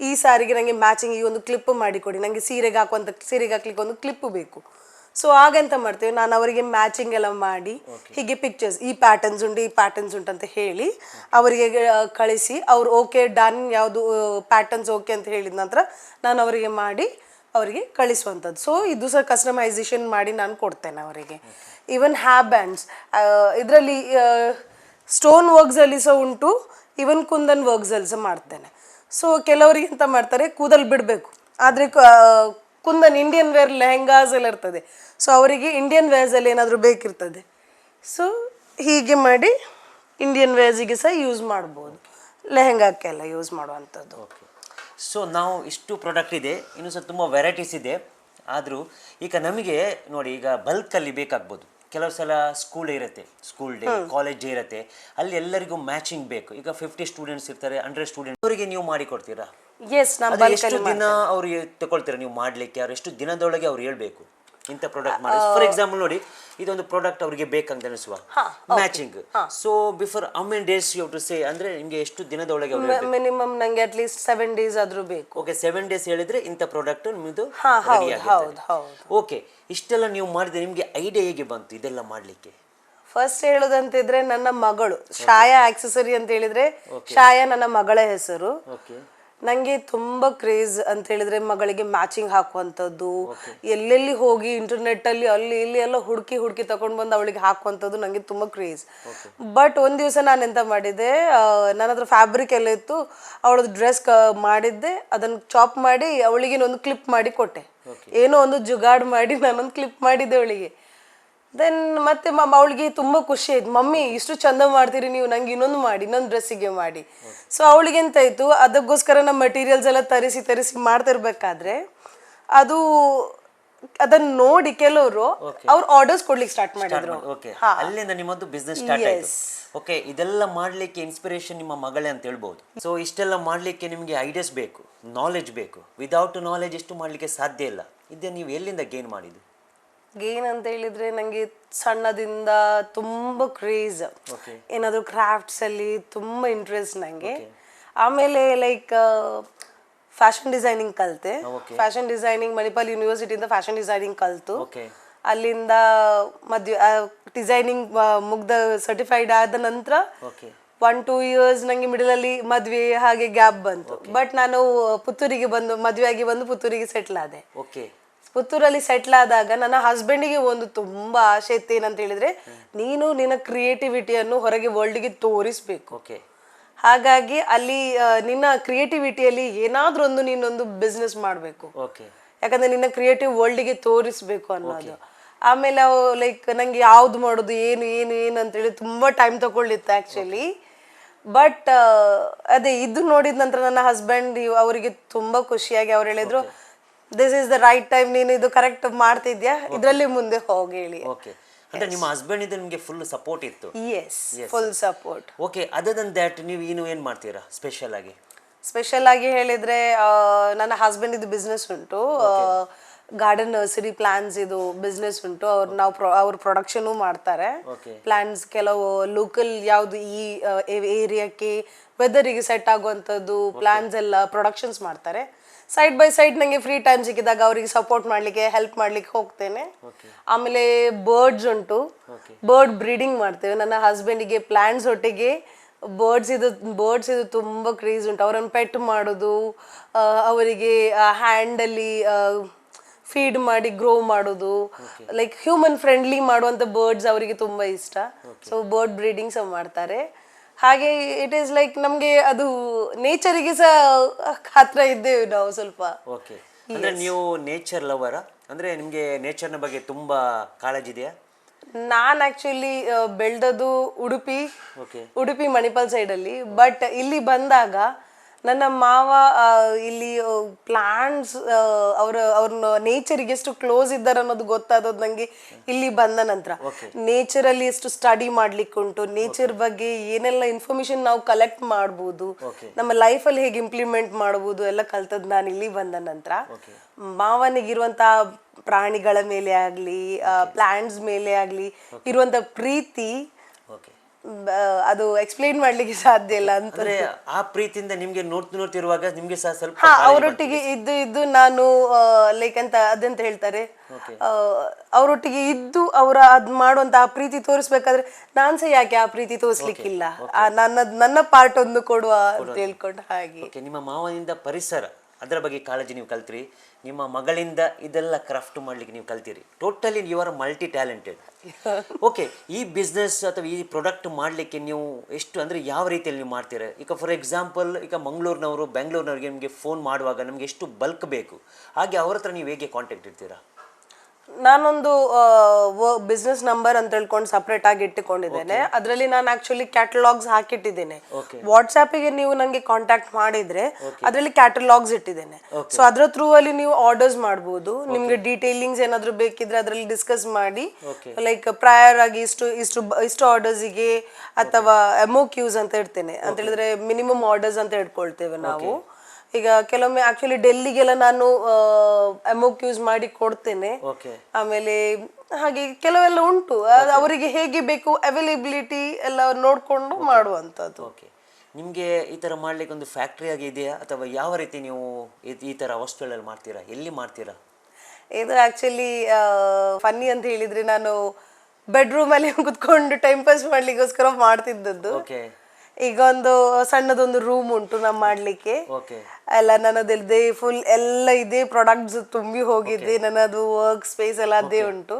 ಈ ಸಾರಿಗೆ ನನಗೆ ಮ್ಯಾಚಿಂಗ್ ಈ ಒಂದು ಕ್ಲಿಪ್ ಮಾಡಿಕೊಡಿ, ನನಗೆ ಸೀರೆಗೆ ಹಾಕ್ಲಿಕ್ಕೆ ಒಂದು ಕ್ಲಿಪ್ ಬೇಕು. ಸೊ ಹಾಗೆಂತ ಮಾಡ್ತೇವೆ, ನಾನು ಅವರಿಗೆ ಮ್ಯಾಚಿಂಗ್ ಎಲ್ಲ ಮಾಡಿ ಹೀಗೆ ಪಿಕ್ಚರ್ಸ್ ಈ ಪ್ಯಾಟರ್ನ್ಸ್ ಉಂಟು ಅಂತ ಹೇಳಿ ಅವರಿಗೆ ಕಳಿಸಿ, ಅವ್ರು ಓಕೆ ಡನ್ ಯಾವುದು ಪ್ಯಾಟರ್ನ್ಸ್ ಓಕೆ ಅಂತ ಹೇಳಿದ ನಂತರ ನಾನು ಅವರಿಗೆ ಮಾಡಿ ಅವರಿಗೆ ಕಳಿಸುವಂಥದ್ದು. ಸೊ ಇದು ಸಹ ಕಸ್ಟಮೈಸೇಷನ್ ಮಾಡಿ ನಾನು ಕೊಡ್ತೇನೆ ಅವರಿಗೆ. ಈವನ್ ಹ್ಯಾರ್ ಬ್ಯಾಂಡ್ಸ್ ಇದರಲ್ಲಿ ಸ್ಟೋನ್ ವರ್ಕ್ಸಲ್ಲಿ ಸಹ ಉಂಟು, ಈವನ್ ಕುಂದನ್ ವರ್ಕ್ಸಲ್ಲಿ ಸಹ ಮಾಡ್ತೇನೆ. ಸೊ ಕೆಲವರಿಗೆ ಎಂತ ಮಾಡ್ತಾರೆ, ಕೂದಲು ಬಿಡಬೇಕು, ಆದರೆ ಕುಂದನ್ ಇಂಡಿಯನ್ ವೇರ್ ಲೆಹೆಂಗಾಸ್ ಎಲ್ಲ ಇರ್ತದೆ. ಸೊ ಅವರಿಗೆ ಇಂಡಿಯನ್ ವೇರ್ಸಲ್ಲಿ ಏನಾದರೂ ಬೇಕಿರ್ತದೆ. ಸೊ ಹೀಗೆ ಮಾಡಿ ಇಂಡಿಯನ್ ವೇರ್ಸಿಗೆ ಸಹ ಯೂಸ್ ಮಾಡ್ಬೋದು, ಲೆಹೆಂಗಾಕ್ಕೆಲ್ಲ ಯೂಸ್ ಮಾಡುವಂಥದ್ದು. ಸೊ ನಾವು ಇಷ್ಟು ಪ್ರಾಡಕ್ಟ್ ಇದೆ, ಇನ್ನೂ ಸಹ ತುಂಬ ವೆರೈಟೀಸ್ ಇದೆ. ಆದರೂ ಈಗ ನಮಗೆ ನೋಡಿ, ಈಗ ಬಲ್ಕಲ್ಲಿ ಬೇಕಾಗ್ಬೋದು. ಕೆಲವು ಸಲ ಸ್ಕೂಲ್ ಡೇ ಕಾಲೇಜ್ ಡೇ ಇರುತ್ತೆ, ಅಲ್ಲಿ ಎಲ್ಲರಿಗೂ ಮ್ಯಾಚಿಂಗ್ ಬೇಕು. ಈಗ 50 ಸ್ಟೂಡೆಂಟ್ಸ್ ಇರ್ತಾರೆ, 100 ಸ್ಟೂಡೆಂಟ್ಸ್, ಅವರಿಗೆ ನೀವು ಮಾಡಿ ಕೊಡ್ತೀರಾ? ಎಷ್ಟು ದಿನ ಅವ್ರಿಗೆ ತಗೊಳ್ತೀರಾ ನೀವು ಮಾಡ್ಲಿಕ್ಕೆ? ಅವ್ರು ಎಷ್ಟು ದಿನದೊಳಗೆ ಅವ್ರು ಹೇಳ್ಬೇಕು ಇಂಥ ಪ್ರಾಡಕ್ಟ್ ಮಾಡಿ? ಫಾರ್ ಎಕ್ಸಾಂಪಲ್ ನೋಡಿ, ಇದೊಂದು ಪ್ರಾಡಕ್ಟ್ ಅವರಿಗೆ ಬೇಕಂತ ಅನಿಸುವ matching. So before how many days you have to say, ಅಂದ್ರೆ ನಿಮಗೆ ಎಷ್ಟು ದಿನದೊಳಗೆ ಮಿನಿಮಮ್ ನಂಗೆ ಅಟ್ ಲೀಸ್ಟ್ 7 days ಆದ್ರೂ ಬೇಕು. ಓಕೆ, 7 days ಹೇಳಿದ್ರೆ ಇಂಥ ಪ್ರಾಡಕ್ಟ್ ನಿಮ್ಮದು ರೆಡಿ ಆಗುತ್ತೆ. ಓಕೆ, ಇಷ್ಟೆಲ್ಲ ನೀವು ಮಾಡಿದ್ರೆ ನಿಮಗೆ ಐಡಿಯಾ ಹೇಗೆ ಬಂತು ಇದೆಲ್ಲ ಮಾಡ್ಲಿಕ್ಕೆ? ಫಸ್ಟ್ ಹೇಳೋದಂತಿದ್ರೆ, ನನ್ನ ಮಗಳು ಛಾಯಾ ಆಕ್ಸೆಸರಿ ಅಂತ ಹೇಳಿದ್ರೆ, ಛಾಯಾ ನನ್ನ ಮಗಳ ಹೆಸರು. ನನಗೆ ತುಂಬ ಕ್ರೇಜ್ ಅಂತ ಹೇಳಿದ್ರೆ ಮಗಳಿಗೆ ಮ್ಯಾಚಿಂಗ್ ಹಾಕುವಂಥದ್ದು, ಎಲ್ಲೆಲ್ಲಿ ಹೋಗಿ ಇಂಟರ್ನೆಟ್ಟಲ್ಲಿ ಅಲ್ಲಿ ಇಲ್ಲಿ ಎಲ್ಲ ಹುಡುಕಿ ತಗೊಂಡು ಬಂದು ಅವಳಿಗೆ ಹಾಕುವಂಥದ್ದು ನನಗೆ ತುಂಬ ಕ್ರೇಜ್. ಬಟ್ ಒಂದು ದಿವಸ ನಾನು ಎಂತ ಮಾಡಿದ್ದೆ, ನನ್ನ ಹತ್ರ ಫ್ಯಾಬ್ರಿಕ್ ಎಲ್ಲ ಇತ್ತು, ಅವಳದ್ದು ಡ್ರೆಸ್ ಮಾಡಿದ್ದೆ, ಅದನ್ನು ಚಾಪ್ ಮಾಡಿ ಅವಳಿಗೆ ಒಂದು ಕ್ಲಿಪ್ ಮಾಡಿ ಕೊಟ್ಟೆ. ಏನೋ ಒಂದು ಜುಗಾಡ್ ಮಾಡಿ ನಾನೊಂದು ಕ್ಲಿಪ್ ಮಾಡಿದ್ದೆ ಅವಳಿಗೆ. ದೆನ್ ಮತ್ತೆ ಅವಳಿಗೆ ತುಂಬ ಖುಷಿ ಆಯ್ತು, ಮಮ್ಮಿ ಇಷ್ಟು ಚಂದ ಮಾಡ್ತೀರಿ ನೀವು, ನಂಗೆ ಇನ್ನೊಂದು ಡ್ರೆಸ್ಸಿಗೆ ಮಾಡಿ. ಸೊ ಅವಳಿಗೆ ಎಂತ ಆಯ್ತು, ಅದಕ್ಕೋಸ್ಕರ ನಮ್ಮ ಮೆಟೀರಿಯಲ್ಸ್ ಎಲ್ಲ ತರಿಸಿ ಮಾಡ್ತಿರ್ಬೇಕಾದ್ರೆ ಅದನ್ನ ನೋಡಿ ಕೆಲವರು ಅವ್ರು ಆರ್ಡರ್ಸ್ ಕೊಡ್ಲಿಕ್ಕೆ ಸ್ಟಾರ್ಟ್ ಮಾಡಿದ್ರು. ಅಲ್ಲಿಂದ ನಿಮ್ಮದು ಬಿಸ್ನೆಸ್ ಸ್ಟಾರ್ಟ್ ಆಯ್ತು. ಓಕೆ, ಇದೆಲ್ಲ ಮಾಡ್ಲಿಕ್ಕೆ ಇನ್ಸ್ಪಿರೇಷನ್ ನಿಮ್ಮ ಮಗಳೇ ಅಂತ ಹೇಳ್ಬೋದು. ಸೊ ಇಷ್ಟೆಲ್ಲ ಮಾಡ್ಲಿಕ್ಕೆ ನಿಮಗೆ ಐಡಿಯಾಸ್ ಬೇಕು, ನಾಲೆಜ್ ಬೇಕು. ವಿದೌಟ್ ನಾಲೆಜ್ ಎಷ್ಟು ಮಾಡ್ಲಿಕ್ಕೆ ಸಾಧ್ಯ ಇಲ್ಲ. ಇದೇ ನೀವು ಎಲ್ಲಿಂದ ಗೇನ್ ಮಾಡಿದ್ದು? ಗೇನ್ ಅಂತ ಹೇಳಿದ್ರೆ, ನಂಗೆ ಸಣ್ಣದಿಂದ ತುಂಬ ಕ್ರೇಜ್, ಏನಾದರೂ ಕ್ರಾಫ್ಟ್ಸ್ ಅಲ್ಲಿ ತುಂಬ ಇಂಟ್ರೆಸ್ಟ್ ನಂಗೆ. ಆಮೇಲೆ ಲೈಕ್ ಫ್ಯಾಷನ್ ಡಿಸೈನಿಂಗ್ ಕಲಿತೆ. ಫ್ಯಾಷನ್ ಡಿಸೈನಿಂಗ್ ಮಣಿಪಾಲ್ ಯೂನಿವರ್ಸಿಟಿಯಿಂದ ಫ್ಯಾಷನ್ ಡಿಸೈನಿಂಗ್ ಕಲಿತು. ಅಲ್ಲಿಂದ ಡಿಸೈನಿಂಗ್ ಮುಗ್ದ ಸರ್ಟಿಫೈಡ್ ಆದ ನಂತರ 1-2 ಇಯರ್ಸ್ ನಂಗೆ ಮಿಡಲಲ್ಲಿ ಮದ್ವೆ ಹಾಗೆ ಗ್ಯಾಪ್ ಬಂತು. ಬಟ್ ನಾನು ಪುತ್ತೂರಿಗೆ ಬಂದು ಮದ್ವೆ ಆಗಿ ಬಂದು ಪುತ್ತೂರಿಗೆ ಸೆಟ್ಲ್ ಆದೆ. ಓಕೆ. ಪುತ್ತೂರಲ್ಲಿ ಸೆಟ್ಲ್ ಆದಾಗ ನನ್ನ ಹಸ್ಬೆಂಡಿಗೆ ಒಂದು ತುಂಬಾ ಆಸೆ ಇತ್ತು, ಏನಂತ ಹೇಳಿದ್ರೆ ನೀನು ನಿನ್ನ ಕ್ರಿಯೇಟಿವಿಟಿಯನ್ನು ಹೊರಗೆ ವರ್ಲ್ಡ್ಗೆ ತೋರಿಸ್ಬೇಕು. ಓಕೆ. ಹಾಗಾಗಿ ಅಲ್ಲಿ ನಿನ್ನ ಕ್ರಿಯೇಟಿವಿಟಿಯಲ್ಲಿ ಏನಾದ್ರೂ ಒಂದು ನೀನೊಂದು ಬಿಸ್ನೆಸ್ ಮಾಡಬೇಕು, ಓಕೆ. ಯಾಕಂದ್ರೆ ನಿನ್ನ ಕ್ರಿಯೇಟಿವ್ ವರ್ಲ್ಡ್ಗೆ ತೋರಿಸ್ಬೇಕು ಅನ್ನೋದು. ಆಮೇಲೆ ಲೈಕ್ ನಂಗೆ ಯಾವ್ದು ಮಾಡೋದು ಏನು ಏನು ಏನು ಅಂತೇಳಿ ತುಂಬಾ ಟೈಮ್ ತಗೊಳ್ಳಿತ್ತು ಆಕ್ಚುಲಿ. ಬಟ್ ಅದೇ ಇದು ನೋಡಿದ ನಂತರ ನನ್ನ ಹಸ್ಬೆಂಡ್ ಅವರಿಗೆ ತುಂಬಾ ಖುಷಿಯಾಗಿ ಅವ್ರು ಹೇಳಿದ್ರು, this is the right time, ನೀನು ಇದು ಕರೆಕ್ಟ್ ಮಾಡ್ತಿದ್ಯಾ, ಇದ್ರಲ್ಲಿ ಮುಂದೆ ಹೋಗಿ ಹೇಳಿ. ಓಕೆ. ಅಂದ್ರೆ ನಿಮ್ಮ ಹಸ್ಬೆಂಡ್ ಇಂದ ನಿಮಗೆ ಫುಲ್ ಸಪೋರ್ಟ್ ಇತ್ತು? Yes, full support. Okay. Other than that ನೀವು ಇನ್ನು ಏನ್ ಮಾಡ್ತೀರಾ ಸ್ಪೆಷಲ್ ಆಗಿ? ಸ್ಪೆಷಲ್ ಆಗಿ ಹೇಳಿದ್ರೆ ನನ್ನ ಹಸ್ಬೆಂಡ್ ಇದು ಬಿಸ್ನೆಸ್ ಉಂಟು, ಗಾರ್ಡನ್ ನರ್ಸರಿ ಪ್ಲಾನ್ಸ್ ಇದು ಬಿಸ್ನೆಸ್ ಉಂಟು. ಅವ್ರು ಪ್ರೊಡಕ್ಷನ್ ಮಾಡ್ತಾರೆ ಪ್ಲಾನ್ಸ್. ಕೆಲವು ಲೋಕಲ್ ಯಾವ್ದು ಈ ಏರಿಯಾಕ್ಕೆ ವೆದರಿಗೆ ಸೆಟ್ ಆಗುವಂಥದ್ದು ಪ್ಲಾನ್ಸ್ ಎಲ್ಲ ಪ್ರೊಡಕ್ಷನ್ಸ್ ಮಾಡ್ತಾರೆ. ಸೈಡ್ ಬೈ ಸೈಡ್ ನಂಗೆ ಫ್ರೀ ಟೈಮ್ ಸಿಕ್ಕಿದಾಗ ಅವರಿಗೆ ಸಪೋರ್ಟ್ ಮಾಡ್ಲಿಕ್ಕೆ ಹೆಲ್ಪ್ ಮಾಡ್ಲಿಕ್ಕೆ ಹೋಗ್ತೇನೆ. ಆಮೇಲೆ ಬರ್ಡ್ಸ್ ಉಂಟು, ಬರ್ಡ್ ಬ್ರೀಡಿಂಗ್ ಮಾಡ್ತೇವೆ. ನನ್ನ ಹಸ್ಬೆಂಡಿಗೆ ಪ್ಲಾಂಟ್ಸ್ ಒಟ್ಟಿಗೆ ಬರ್ಡ್ಸ್ ಇದು ತುಂಬಾ ಕ್ರೇಜ್ ಉಂಟು. ಅವರನ್ನು ಪೆಟ್ ಮಾಡೋದು, ಅವರಿಗೆ ಹ್ಯಾಂಡಲ್ಲಿ ಫೀಡ್ ಮಾಡಿ ಗ್ರೋ ಮಾಡೋದು, ಲೈಕ್ ಹ್ಯೂಮನ್ ಫ್ರೆಂಡ್ಲಿ ಮಾಡುವಂತ ಬರ್ಡ್ಸ್ ಅವರಿಗೆ ತುಂಬಾ ಇಷ್ಟ. ಸೊ ಬರ್ಡ್ ಬ್ರೀಡಿಂಗ್ ಸಹ ಮಾಡ್ತಾರೆ. ಹಾಗೆ ಇಟ್ ಈಸ್ ಲೈಕ್ ನಮ್ಗೆ ಅದು ನೇಚರಿಗೆ ಸಹ ಹತ್ರ ಇದ್ದೇವೆ ನಾವು ಸ್ವಲ್ಪ. ಓಕೆ. ಅಂದ್ರೆ ನೀವು ನೇಚರ್ ಲವರ? ಅಂದ್ರೆ ನಿಮ್ಗೆ ನೇಚರ್ನ ಬಗ್ಗೆ ತುಂಬಾ ಕಾಳಜಿ ಇದೆಯಾ? ನಾನ್ ಆಕ್ಚುಲಿ ಬೆಳ್ದದ್ದು ಉಡುಪಿ ಮಣಿಪಾಲ್ ಸೈಡ್ ಅಲ್ಲಿ. ಬಟ್ ಇಲ್ಲಿ ಬಂದಾಗ ನನ್ನ ಮಾವ ಇಲ್ಲಿ ಪ್ಲಾಂಟ್ಸ್ ಅವ್ರ ನೇಚರ್ಗೆ ಎಷ್ಟು ಕ್ಲೋಸ್ ಇದ್ದಾರೆ ಅನ್ನೋದು ಗೊತ್ತಾದದ್ದು ನಂಗೆ ಇಲ್ಲಿ ಬಂದ ನಂತರ. ನೇಚರ್ ಅಲ್ಲಿ ಎಷ್ಟು ಸ್ಟಡಿ ಮಾಡ್ಲಿಕ್ಕೆ ಉಂಟು, ನೇಚರ್ ಬಗ್ಗೆ ಏನೆಲ್ಲ ಇನ್ಫಾರ್ಮೇಶನ್ ನಾವು ಕಲೆಕ್ಟ್ ಮಾಡ್ಬೋದು, ನಮ್ಮ ಲೈಫ್ ಅಲ್ಲಿ ಹೇಗೆ ಇಂಪ್ಲಿಮೆಂಟ್ ಮಾಡ್ಬೋದು ಎಲ್ಲ ಕಲ್ತದ್ ನಾನು ಇಲ್ಲಿ ಬಂದ ನಂತರ. ಮಾವನಿಗಿರುವಂತಹ ಪ್ರಾಣಿಗಳ ಮೇಲೆ ಆಗ್ಲಿ ಪ್ಲಾಂಟ್ಸ್ ಮೇಲೆ ಆಗ್ಲಿ ಇರುವಂತ ಪ್ರೀತಿ ಅದು ಎಕ್ಸ್ಪ್ಲೈನ್ ಮಾಡ್ಲಿಕ್ಕೆ ಸಾಧ್ಯ ಇಲ್ಲ ಅಂತ. ಆ ಪ್ರೀತಿಯಿಂದ ನಿಮ್ಗೆ ನೋಡ್ತಿರುವಾಗ ನಿಮ್ಗೆ ಸಹ ಸ್ವಲ್ಪ ಅವರೊಟ್ಟಿಗೆ ಇದ್ದು ನಾನು ಲೈಕ್ ಅಂತ ಅದಂತ ಹೇಳ್ತಾರೆ, ಅವರೊಟ್ಟಿಗೆ ಇದ್ದು ಅವರ ಅದ್ ಮಾಡುವಂತ ಆ ಪ್ರೀತಿ ತೋರಿಸ್ಬೇಕಾದ್ರೆ ನಾನ್ ಸಹ ಯಾಕೆ ಆ ಪ್ರೀತಿ ತೋರಿಸ್ಲಿಕ್ಕಿಲ್ಲ, ನನ್ನ ಪಾರ್ಟ್ ಒಂದು ಕೊಡುವ ಅಂತ ಹೇಳ್ಕೊಂಡು. ಹಾಗೆ ನಿಮ್ಮ ಮಾವನಿಂದ ಪರಿಸರ ಅದರ ಬಗ್ಗೆ ಕಾಳಜಿ ನೀವು ಕಲ್ತ್ರಿ, ನಿಮ್ಮ ಮಗಳಿಂದ ಇದೆಲ್ಲ ಕ್ರಾಫ್ಟ್ ಮಾಡ್ಲಿಕ್ಕೆ ನೀವು ಕಲ್ತೀರಿ. Totally you are multi talented. Okay. ಈ ಬಿಸ್ನೆಸ್ ಅಥವಾ ಈ ಪ್ರಾಡಕ್ಟ್ ಮಾಡಲಿಕ್ಕೆ ನೀವು ಎಷ್ಟು ಅಂದರೆ ಯಾವ ರೀತಿಯಲ್ಲಿ ನೀವು ಮಾಡ್ತೀರಾ? ಈಗ ಫಾರ್ ಎಕ್ಸಾಂಪಲ್ ಈಗ ಮಂಗಳೂರಿನವರು ಬೆಂಗಳೂರಿನವ್ರಿಗೆ ನಿಮಗೆ ಫೋನ್ ಮಾಡುವಾಗ ನಮಗೆ ಎಷ್ಟು ಬಲ್ಕ್ ಬೇಕು, ಹಾಗೆ ಅವ್ರ ಹತ್ರ ನೀವು ಹೇಗೆ ಕಾಂಟ್ಯಾಕ್ಟ್ ಇರ್ತೀರಾ? ನಾನೊಂದು ಬಿಸ್ನೆಸ್ ನಂಬರ್ ಅಂತ ಹೇಳ್ಕೊಂಡು ಸಪ್ರೇಟ್ ಆಗಿ ಇಟ್ಟುಕೊಂಡಿದ್ದೇನೆ. ಅದರಲ್ಲಿ ನಾನು ಆಕ್ಚುಲಿ ಕ್ಯಾಟಲಾಗ್ಸ್ ಹಾಕಿಟ್ಟಿದ್ದೇನೆ. ವಾಟ್ಸ್ಆ್ಯಪಿಗೆ ನೀವು ನಂಗೆ ಕಾಂಟ್ಯಾಕ್ಟ್ ಮಾಡಿದ್ರೆ ಅದರಲ್ಲಿ ಕ್ಯಾಟಲಾಗ್ಸ್ ಇಟ್ಟಿದ್ದೇನೆ. ಸೊ ಅದ್ರ ಥ್ರೂ ಅಲ್ಲಿ ನೀವು ಆರ್ಡರ್ಸ್ ಮಾಡ್ಬೋದು. ನಿಮ್ಗೆ ಡೀಟೇಲಿಂಗ್ಸ್ ಏನಾದ್ರು ಬೇಕಿದ್ರೆ ಅದರಲ್ಲಿ ಡಿಸ್ಕಸ್ ಮಾಡಿ, ಲೈಕ್ ಪ್ರಯರ್ ಆಗಿ ಇಷ್ಟು ಆರ್ಡರ್ಸಿಗೆ ಅಥವಾ MOQs ಅಂತ ಇಡ್ತೇನೆ. ಅಂತ ಹೇಳಿದ್ರೆ ಮಿನಿಮಮ್ ಆರ್ಡರ್ಸ್ ಅಂತ ಇಟ್ಕೊಳ್ತೇವೆ ನಾವು. ಈಗ ಕೆಲವೊಮ್ಮೆ ಆಕ್ಚುಲಿ ಡೆಲ್ಲಿಗೆಲ್ಲ ನಾನು MOQs ಮಾಡಿ ಕೊಡ್ತೇನೆ. ಆಮೇಲೆ ಹಾಗೆ ಕೆಲವೆಲ್ಲ ಉಂಟು, ಅವರಿಗೆ ಹೇಗೆ ಬೇಕು ಅವೈಲೇಬಿಲಿಟಿ ಎಲ್ಲ ನೋಡ್ಕೊಂಡು ಮಾಡುವಂಥದ್ದು. ನಿಮಗೆ ಈ ಥರ ಮಾಡ್ಲಿಕ್ಕೆ ಒಂದು ಫ್ಯಾಕ್ಟ್ರಿ ಆಗಿ ಇದೆಯಾ ಅಥವಾ ಯಾವ ರೀತಿ ನೀವು ಈ ಥರ ವಸ್ತುಗಳಲ್ಲಿ ಮಾಡ್ತೀರಾ, ಎಲ್ಲಿ ಮಾಡ್ತೀರಾ? ಇದು ಆಕ್ಚುಲಿ ಫನ್ನಿ ಅಂತ ಹೇಳಿದ್ರೆ ನಾನು ಬೆಡ್ರೂಮ್ ಅಲ್ಲಿ ಕುತ್ಕೊಂಡು ಟೈಮ್ ಪಾಸ್ ಮಾಡ್ಲಿಕ್ಕೋಸ್ಕರ ಮಾಡ್ತಿದ್ದದ್ದು. ಈಗ ಒಂದು ಸಣ್ಣದೊಂದು ರೂಮ್ ಉಂಟು ನಮ್ ಮಾಡ್ಲಿಕ್ಕೆ ಎಲ್ಲ, ನನ್ನದಿಲ್ಲದೆ ಫುಲ್ ಎಲ್ಲ ಇದೆ, ಪ್ರಾಡಕ್ಟ್ಸ್ ತುಂಬಿ ಹೋಗಿದೆ, ನನ್ನದು ವರ್ಕ್ ಸ್ಪೇಸ್ ಎಲ್ಲ ಅದೇ ಉಂಟು.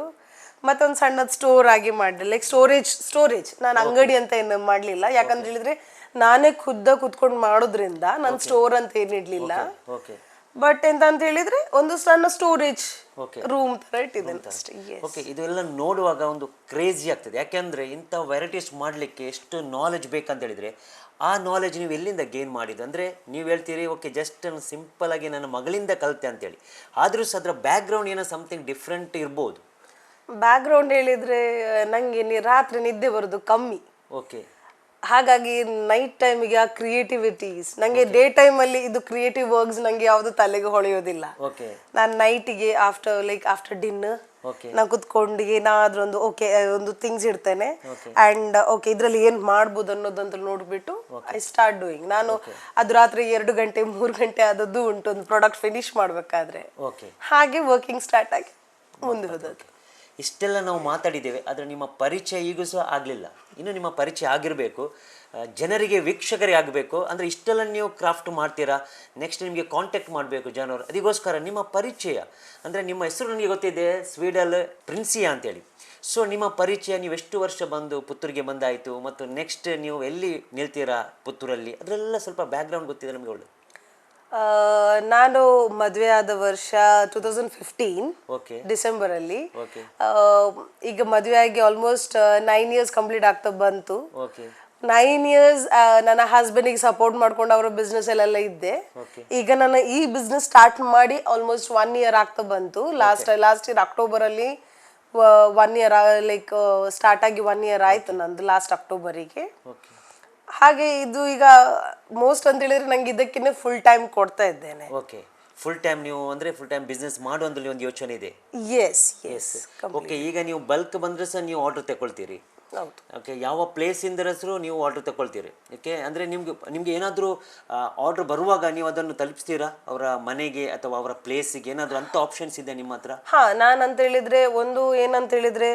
ಮತ್ತೊಂದು ಸಣ್ಣದ್ ಸ್ಟೋರ್ ಆಗಿ ಮಾಡಿದೆ, ಲೈಕ್ ಸ್ಟೋರೇಜ್. ನಾನು ಅಂಗಡಿ ಅಂತ ಏನು ಮಾಡ್ಲಿಲ್ಲ, ಯಾಕಂತ ಹೇಳಿದ್ರೆ ನಾನೇ ಕುತ್ಕೊಂಡು ಮಾಡೋದ್ರಿಂದ ನಾನು ಸ್ಟೋರ್ ಅಂತ ಏನಿಡ್ಲಿಲ್ಲ. ಬಟ್ ಎಂತ ಅಂತ ಹೇಳಿದ್ರೆ ಒಂದು ಸಣ್ಣ ಸ್ಟೋರೇಜ್ ರೂಮ್ ತರ ಇಟ್ಟಿದ್ದೇನೆ ಅಷ್ಟೇ. ಓಕೆ. ಇದೆಲ್ಲ ನೋಡುವಾಗ ಒಂದು ಕ್ರೇಜಿ ಆಗ್ತದೆ, ಯಾಕೆಂದ್ರೆ ಇಂಥ ವೆರೈಟೀಸ್ ಮಾಡಲಿಕ್ಕೆ ಎಷ್ಟು ನಾಲೆಜ್ ಬೇಕಂತ ಹೇಳಿದ್ರೆ ಆ ನಾಲೆಜ್ ನೀವು ಎಲ್ಲಿಂದ ಗೇನ್ ಮಾಡಿದ್ದು? ಅಂದರೆ ನೀವು ಹೇಳ್ತೀರಿ ಓಕೆ ಜಸ್ಟ್ ಸಿಂಪಲ್ ಆಗಿ ನನ್ನ ಮಗಳಿಂದ ಕಲಿತೆ ಅಂತೇಳಿ, ಆದರೂ ಸಹ ಅದರ ಬ್ಯಾಕ್ಗ್ರೌಂಡ್ ಏನೋ ಸಮಥಿಂಗ್ ಡಿಫ್ರೆಂಟ್ ಇರ್ಬೋದು. ಬ್ಯಾಕ್ಗ್ರೌಂಡ್ ಹೇಳಿದ್ರೆ ನಂಗೆ ರಾತ್ರಿ ನಿದ್ದೆ ಬರೋದು ಕಮ್ಮಿ. ಓಕೆ. ಹಾಗಾಗಿ ನೈಟ್ ಟೈಮಿಗೆ ಆ ಕ್ರಿಯೇಟಿವಿಟೀಸ್ ನಂಗೆ ಡೇ ಟೈಮ್ ಅಲ್ಲಿ ಇದು ಕ್ರಿಯೇಟಿವ್ ವರ್ಕ್ಸ್ ನಂಗೆ ಯಾವ್ದು ತಲೆಗೆ ಹೊಳೆಯೋದಿಲ್ಲ. ನಾನು ನೈಟಿಗೆ ಆಫ್ಟರ್ ಡಿನ್ನರ್ ನಾನು ಕುತ್ಕೊಂಡು ಏನಾದ್ರೂ ಒಂದು ಥಿಂಗ್ಸ್ ಇಡ್ತೇನೆ ಅಂಡ್ ಇದ್ರಲ್ಲಿ ಏನ್ ಮಾಡ್ಬೋದು ಅನ್ನೋದಂತ ನೋಡ್ಬಿಟ್ಟು ಐ ಸ್ಟಾರ್ಟ್ ಡೂಯಿಂಗ್. ನಾನು ಅದು ರಾತ್ರಿ 2 ಗಂಟೆ 3 ಗಂಟೆ ಆದದ್ದು ಉಂಟು ಒಂದು ಪ್ರಾಡಕ್ಟ್ ಫಿನಿಶ್ ಮಾಡ್ಬೇಕಾದ್ರೆ. ಹಾಗೆ ವರ್ಕಿಂಗ್ ಸ್ಟಾರ್ಟ್ ಆಗಿ ಮುಂದೆ ಹೋದದ್ದು. ಇಷ್ಟೆಲ್ಲ ನಾವು ಮಾತಾಡಿದ್ದೇವೆ, ಆದರೆ ನಿಮ್ಮ ಪರಿಚಯ ಈಗೂ ಸಹ ಆಗಲಿಲ್ಲ. ಇನ್ನು ನಿಮ್ಮ ಪರಿಚಯ ಆಗಿರಬೇಕು, ಜನರಿಗೆ ವೀಕ್ಷಕರಿಗೆ ಆಗಬೇಕು. ಅಂದರೆ ಇಷ್ಟೆಲ್ಲ ನೀವು ಕ್ರಾಫ್ಟ್ ಮಾಡ್ತೀರಾ, ನೆಕ್ಸ್ಟ್ ನಿಮಗೆ ಕಾಂಟ್ಯಾಕ್ಟ್ ಮಾಡಬೇಕು ಜನರು. ಅದಕ್ಕೋಸ್ಕರ ನಿಮ್ಮ ಪರಿಚಯ, ಅಂದರೆ ನಿಮ್ಮ ಹೆಸರು ನನಗೆ ಗೊತ್ತಿದೆ, ಸ್ವೀಡಲ್ ಪ್ರಿನ್ಸಿಯಾ ಅಂತೇಳಿ. ಸೊ ನಿಮ್ಮ ಪರಿಚಯ, ನೀವು ಎಷ್ಟು ವರ್ಷ ಬಂದು ಪುತ್ತೂರಿಗೆ ಬಂದಾಯಿತು, ಮತ್ತು ನೆಕ್ಸ್ಟ್ ನೀವು ಎಲ್ಲಿ ನಿಲ್ತೀರಾ ಪುತ್ತೂರಲ್ಲಿ, ಅದರೆಲ್ಲ ಸ್ವಲ್ಪ ಬ್ಯಾಕ್ಗ್ರೌಂಡ್ ಗೊತ್ತಿದೆ ನಮಗೆ ಒಳ್ಳೆ. ನಾನು ಮದುವೆ ಆದ ವರ್ಷ 2015 ಓಕೆ ಡಿಸೆಂಬರಲ್ಲಿ. ಓಕೆ ಈಗ ಮದುವೆ ಆಗಿ ಆಲ್ಮೋಸ್ಟ್ 9 ಇಯರ್ಸ್ ಕಂಪ್ಲೀಟ್ ಆಗ್ತಾ ಬಂತು. ಓಕೆ 9 ಇಯರ್ಸ್ ನನ್ನ ಹಸ್ಬೆಂಡಿಗೆ ಸಪೋರ್ಟ್ ಮಾಡ್ಕೊಂಡು ಅವರ ಬಿಸ್ನೆಸ್ ಅಲ್ಲೆಲ್ಲ ಇದ್ದೆ. ಓಕೆ ಈಗ ನಾನು ಈ ಬಿಸ್ನೆಸ್ ಸ್ಟಾರ್ಟ್ ಮಾಡಿ ಆಲ್ಮೋಸ್ಟ್ 1 ಇಯರ್ ಆಗ್ತಾ ಬಂತು. ಲಾಸ್ಟ್ ಇಯರ್ ಅಕ್ಟೋಬರಲ್ಲಿ 1 ಇಯರ್ ಲೈಕ್ ಸ್ಟಾರ್ಟ್ ಆಗಿ 1 ಇಯರ್ ಆಯ್ತು ನಂದು ಲಾಸ್ಟ್ ಅಕ್ಟೋಬರಿಗೆ. ಓಕೆ ಹಾಗೆ ಇದು ಈಗ ಮೋಸ್ಟ್ ಅಂತ ಹೇಳಿದ್ರೆ ನಂಗೆ ಇದಕ್ಕಿಂತ ಫುಲ್ ಟೈಮ್ ಕೊಡ್ತಾ ಇದ್ದೇನೆ. ಓಕೆ ಫುಲ್ ಟೈಮ್ ನೀವು ಅಂದರೆ ಫುಲ್ ಟೈಮ್ ಬಿಸ್ನೆಸ್ ಮಾಡುವಂಥಲ್ಲಿ ಒಂದು ಯೋಚನೆ ಇದೆ. ಎಸ್ ಎಸ್ ಓಕೆ, ಈಗ ನೀವು ಬಲ್ಕ್ ಬಂದರೆ ಸಹ ನೀವು ಆರ್ಡರ್ ತಗೊಳ್ತೀರಿ. ಹೌದು. ಓಕೆ, ಯಾವ ಪ್ಲೇಸಿಂದ ಹೆಸರು ನೀವು ಆರ್ಡರ್ ತಗೊಳ್ತೀರಿ. ಓಕೆ, ಅಂದರೆ ನಿಮಗೆ ಏನಾದರೂ ಆರ್ಡರ್ ಬರುವಾಗ ನೀವು ಅದನ್ನು ತಲುಪಿಸ್ತೀರಾ ಅವರ ಮನೆಗೆ ಅಥವಾ ಅವರ ಪ್ಲೇಸಿಗೆ, ಏನಾದರೂ ಅಂಥ ಆಪ್ಷನ್ಸ್ ಇದೆ ನಿಮ್ಮ ಹತ್ರ? ನಾನು ಅಂತ ಹೇಳಿದ್ರೆ ಒಂದು ಏನಂತ ಹೇಳಿದ್ರೆ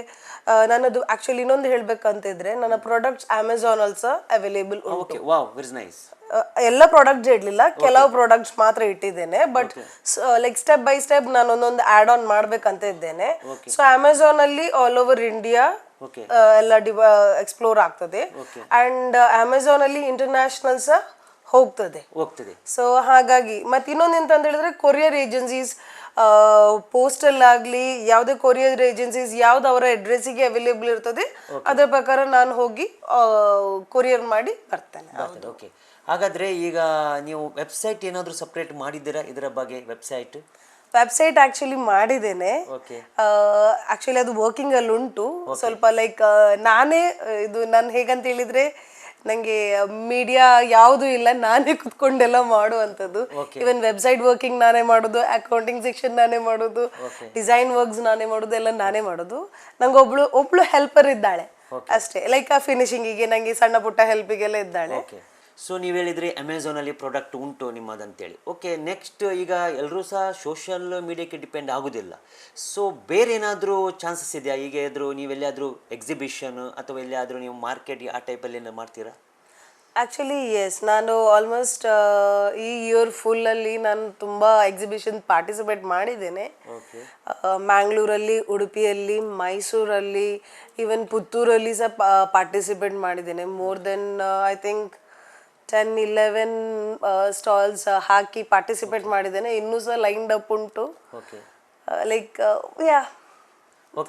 ನನ್ನದು ಆಕ್ಚುಲಿ ಇನ್ನೊಂದು ಹೇಳ್ಬೇಕಂತಿದ್ರೆ ನನ್ನ ಪ್ರಾಡಕ್ಟ್ಸ್ ಅಮೆಝಾನ್ ಆಲ್ಸೋ ಅವೈಲೇಬಲ್ ಉಂಟು. Okay, wow, very nice. ಎಲ್ಲ ಪ್ರಾಡಕ್ಟ್ಸ್ ಇಡ್ಲಿಲ್ಲ, ಕೆಲವು ಪ್ರಾಡಕ್ಟ್ಸ್ ಮಾತ್ರ ಇಟ್ಟಿದ್ದೇನೆ. But like step by step ನಾನು ಒಂದೊಂದು ಆಡ್ ಆನ್ ಮಾಡ್ಬೇಕಂತ ಇದ್ದೇನೆ. ಸೊ ಅಮೆಝಾನ್ ಅಲ್ಲಿ ಆಲ್ ಓವರ್ ಇಂಡಿಯಾ ಎಲ್ಲ ಎಕ್ಸ್ಪ್ಲೋರ್ ಆಗ್ತದೆ. ಅಂಡ್ ಅಮೆಝಾನ್ ಅಲ್ಲಿ ಇಂಟರ್ನ್ಯಾಷನಲ್ ಸಹ ಹೋಗ್ತದೆ. ಸೊ ಹಾಗಾಗಿ ಮತ್ತೆ ಇನ್ನೊಂದು ಎಂತ ಅಂತ ಹೇಳಿದ್ರೆ ಕೊರಿಯರ್ ಏಜೆನ್ಸೀಸ್, ಪೋಸ್ಟಲ್ ಆಗಲಿ ಯಾವುದೇ ಕೊರಿಯರ್ ಏಜೆನ್ಸೀಸ್ ಯಾವ್ದು ಅವರ ಅಡ್ರೆಸ್ಸಿಗೆ ಅವೈಲೇಬಲ್ ಇರ್ತದೆ ಅದರ ಪ್ರಕಾರ ನಾನು ಹೋಗಿ ಕೊರಿಯರ್ ಮಾಡಿ ಬರ್ತೇನೆ. ಓಕೆ, ಹಾಗಾದ್ರೆ ಈಗ ನೀವು ವೆಬ್ಸೈಟ್ ಏನಾದರೂ ಸಪ್ರೇಟ್ ಮಾಡಿದ್ದೀರಾ ಇದರ ಬಗ್ಗೆ? ವೆಬ್ಸೈಟ್ ಆಕ್ಚುಲಿ ಮಾಡಿದ್ದೇನೆ. ಆಕ್ಚುಲಿ ಅದು ವರ್ಕಿಂಗ್ ಅಲ್ಲಿ ಉಂಟು ಸ್ವಲ್ಪ. ಲೈಕ್ ನಾನೇ ಇದು ನಾನು ಹೇಗಂತ ಹೇಳಿದ್ರೆ ನಂಗೆ ಮೀಡಿಯಾ ಯಾವುದು ಇಲ್ಲ, ನಾನೇ ಕುತ್ಕೊಂಡೆಲ್ಲ ಮಾಡುವಂಥದ್ದು. ಇವನ್ ವೆಬ್ಸೈಟ್ ವರ್ಕಿಂಗ್ ನಾನೇ ಮಾಡೋದು, ಅಕೌಂಟಿಂಗ್ ಸೆಕ್ಷನ್ ನಾನೇ ಮಾಡೋದು, ಡಿಸೈನ್ ವರ್ಕ್ಸ್ ನಾನೇ ಮಾಡೋದು, ಎಲ್ಲ ನಾನೇ ಮಾಡೋದು. ನಂಗೆ ಒಬ್ಳು ಹೆಲ್ಪರ್ ಇದ್ದಾಳೆ ಅಷ್ಟೇ. ಲೈಕ್ ಆ ಫಿನಿಶಿಂಗಿಗೆ ನಂಗೆ ಸಣ್ಣ ಪುಟ್ಟ ಹೆಲ್ಪಿಗೆಲ್ಲ ಇದ್ದಾಳೆ. ಸೊ ನೀವು ಹೇಳಿದ್ರಿ ಅಮೆಝಾನಲ್ಲಿ ಪ್ರಾಡಕ್ಟ್ ಉಂಟು ನಿಮ್ಮದಂತೇಳಿ. ಓಕೆ, ನೆಕ್ಸ್ಟ್ ಈಗ ಎಲ್ಲರೂ ಸಹ ಸೋಷಿಯಲ್ ಮೀಡಿಯಾಕ್ಕೆ ಡಿಪೆಂಡ್ ಆಗೋದಿಲ್ಲ. ಸೊ ಬೇರೆ ಏನಾದರೂ ಚಾನ್ಸಸ್ ಇದೆಯಾ? ಈಗ ಎದುರು ನೀವೆಲ್ಲಾದರೂ ಎಕ್ಸಿಬಿಷನ್ ಅಥವಾ ಎಲ್ಲಿಯಾದರೂ ನೀವು ಮಾರ್ಕೆಟ್ ಆ ಟೈಪಲ್ಲಿ ಏನಾದ್ರು ಮಾಡ್ತೀರಾ? ಆ್ಯಕ್ಚುಲಿ ಎಸ್, ನಾನು ಆಲ್ಮೋಸ್ಟ್ ಈ ಇಯರ್ ಫುಲ್ಲಲ್ಲಿ ನಾನು ತುಂಬ ಎಕ್ಸಿಬಿಷನ್ ಪಾರ್ಟಿಸಿಪೇಟ್ ಮಾಡಿದ್ದೇನೆ. ಮ್ಯಾಂಗ್ಳೂರಲ್ಲಿ, ಉಡುಪಿಯಲ್ಲಿ, ಮೈಸೂರಲ್ಲಿ, ಈವನ್ ಪುತ್ತೂರಲ್ಲಿ ಸಹ ಪಾರ್ಟಿಸಿಪೇಟ್ ಮಾಡಿದ್ದೇನೆ. More than I think 10-11 stalls hockey participate ಮಾಡಿದ್ದೇನೆ. ಇನ್ನೂ ಸಹ ಲೈನ್ಡ್ ಅಪ್ ಉಂಟು. ಲೈಕ್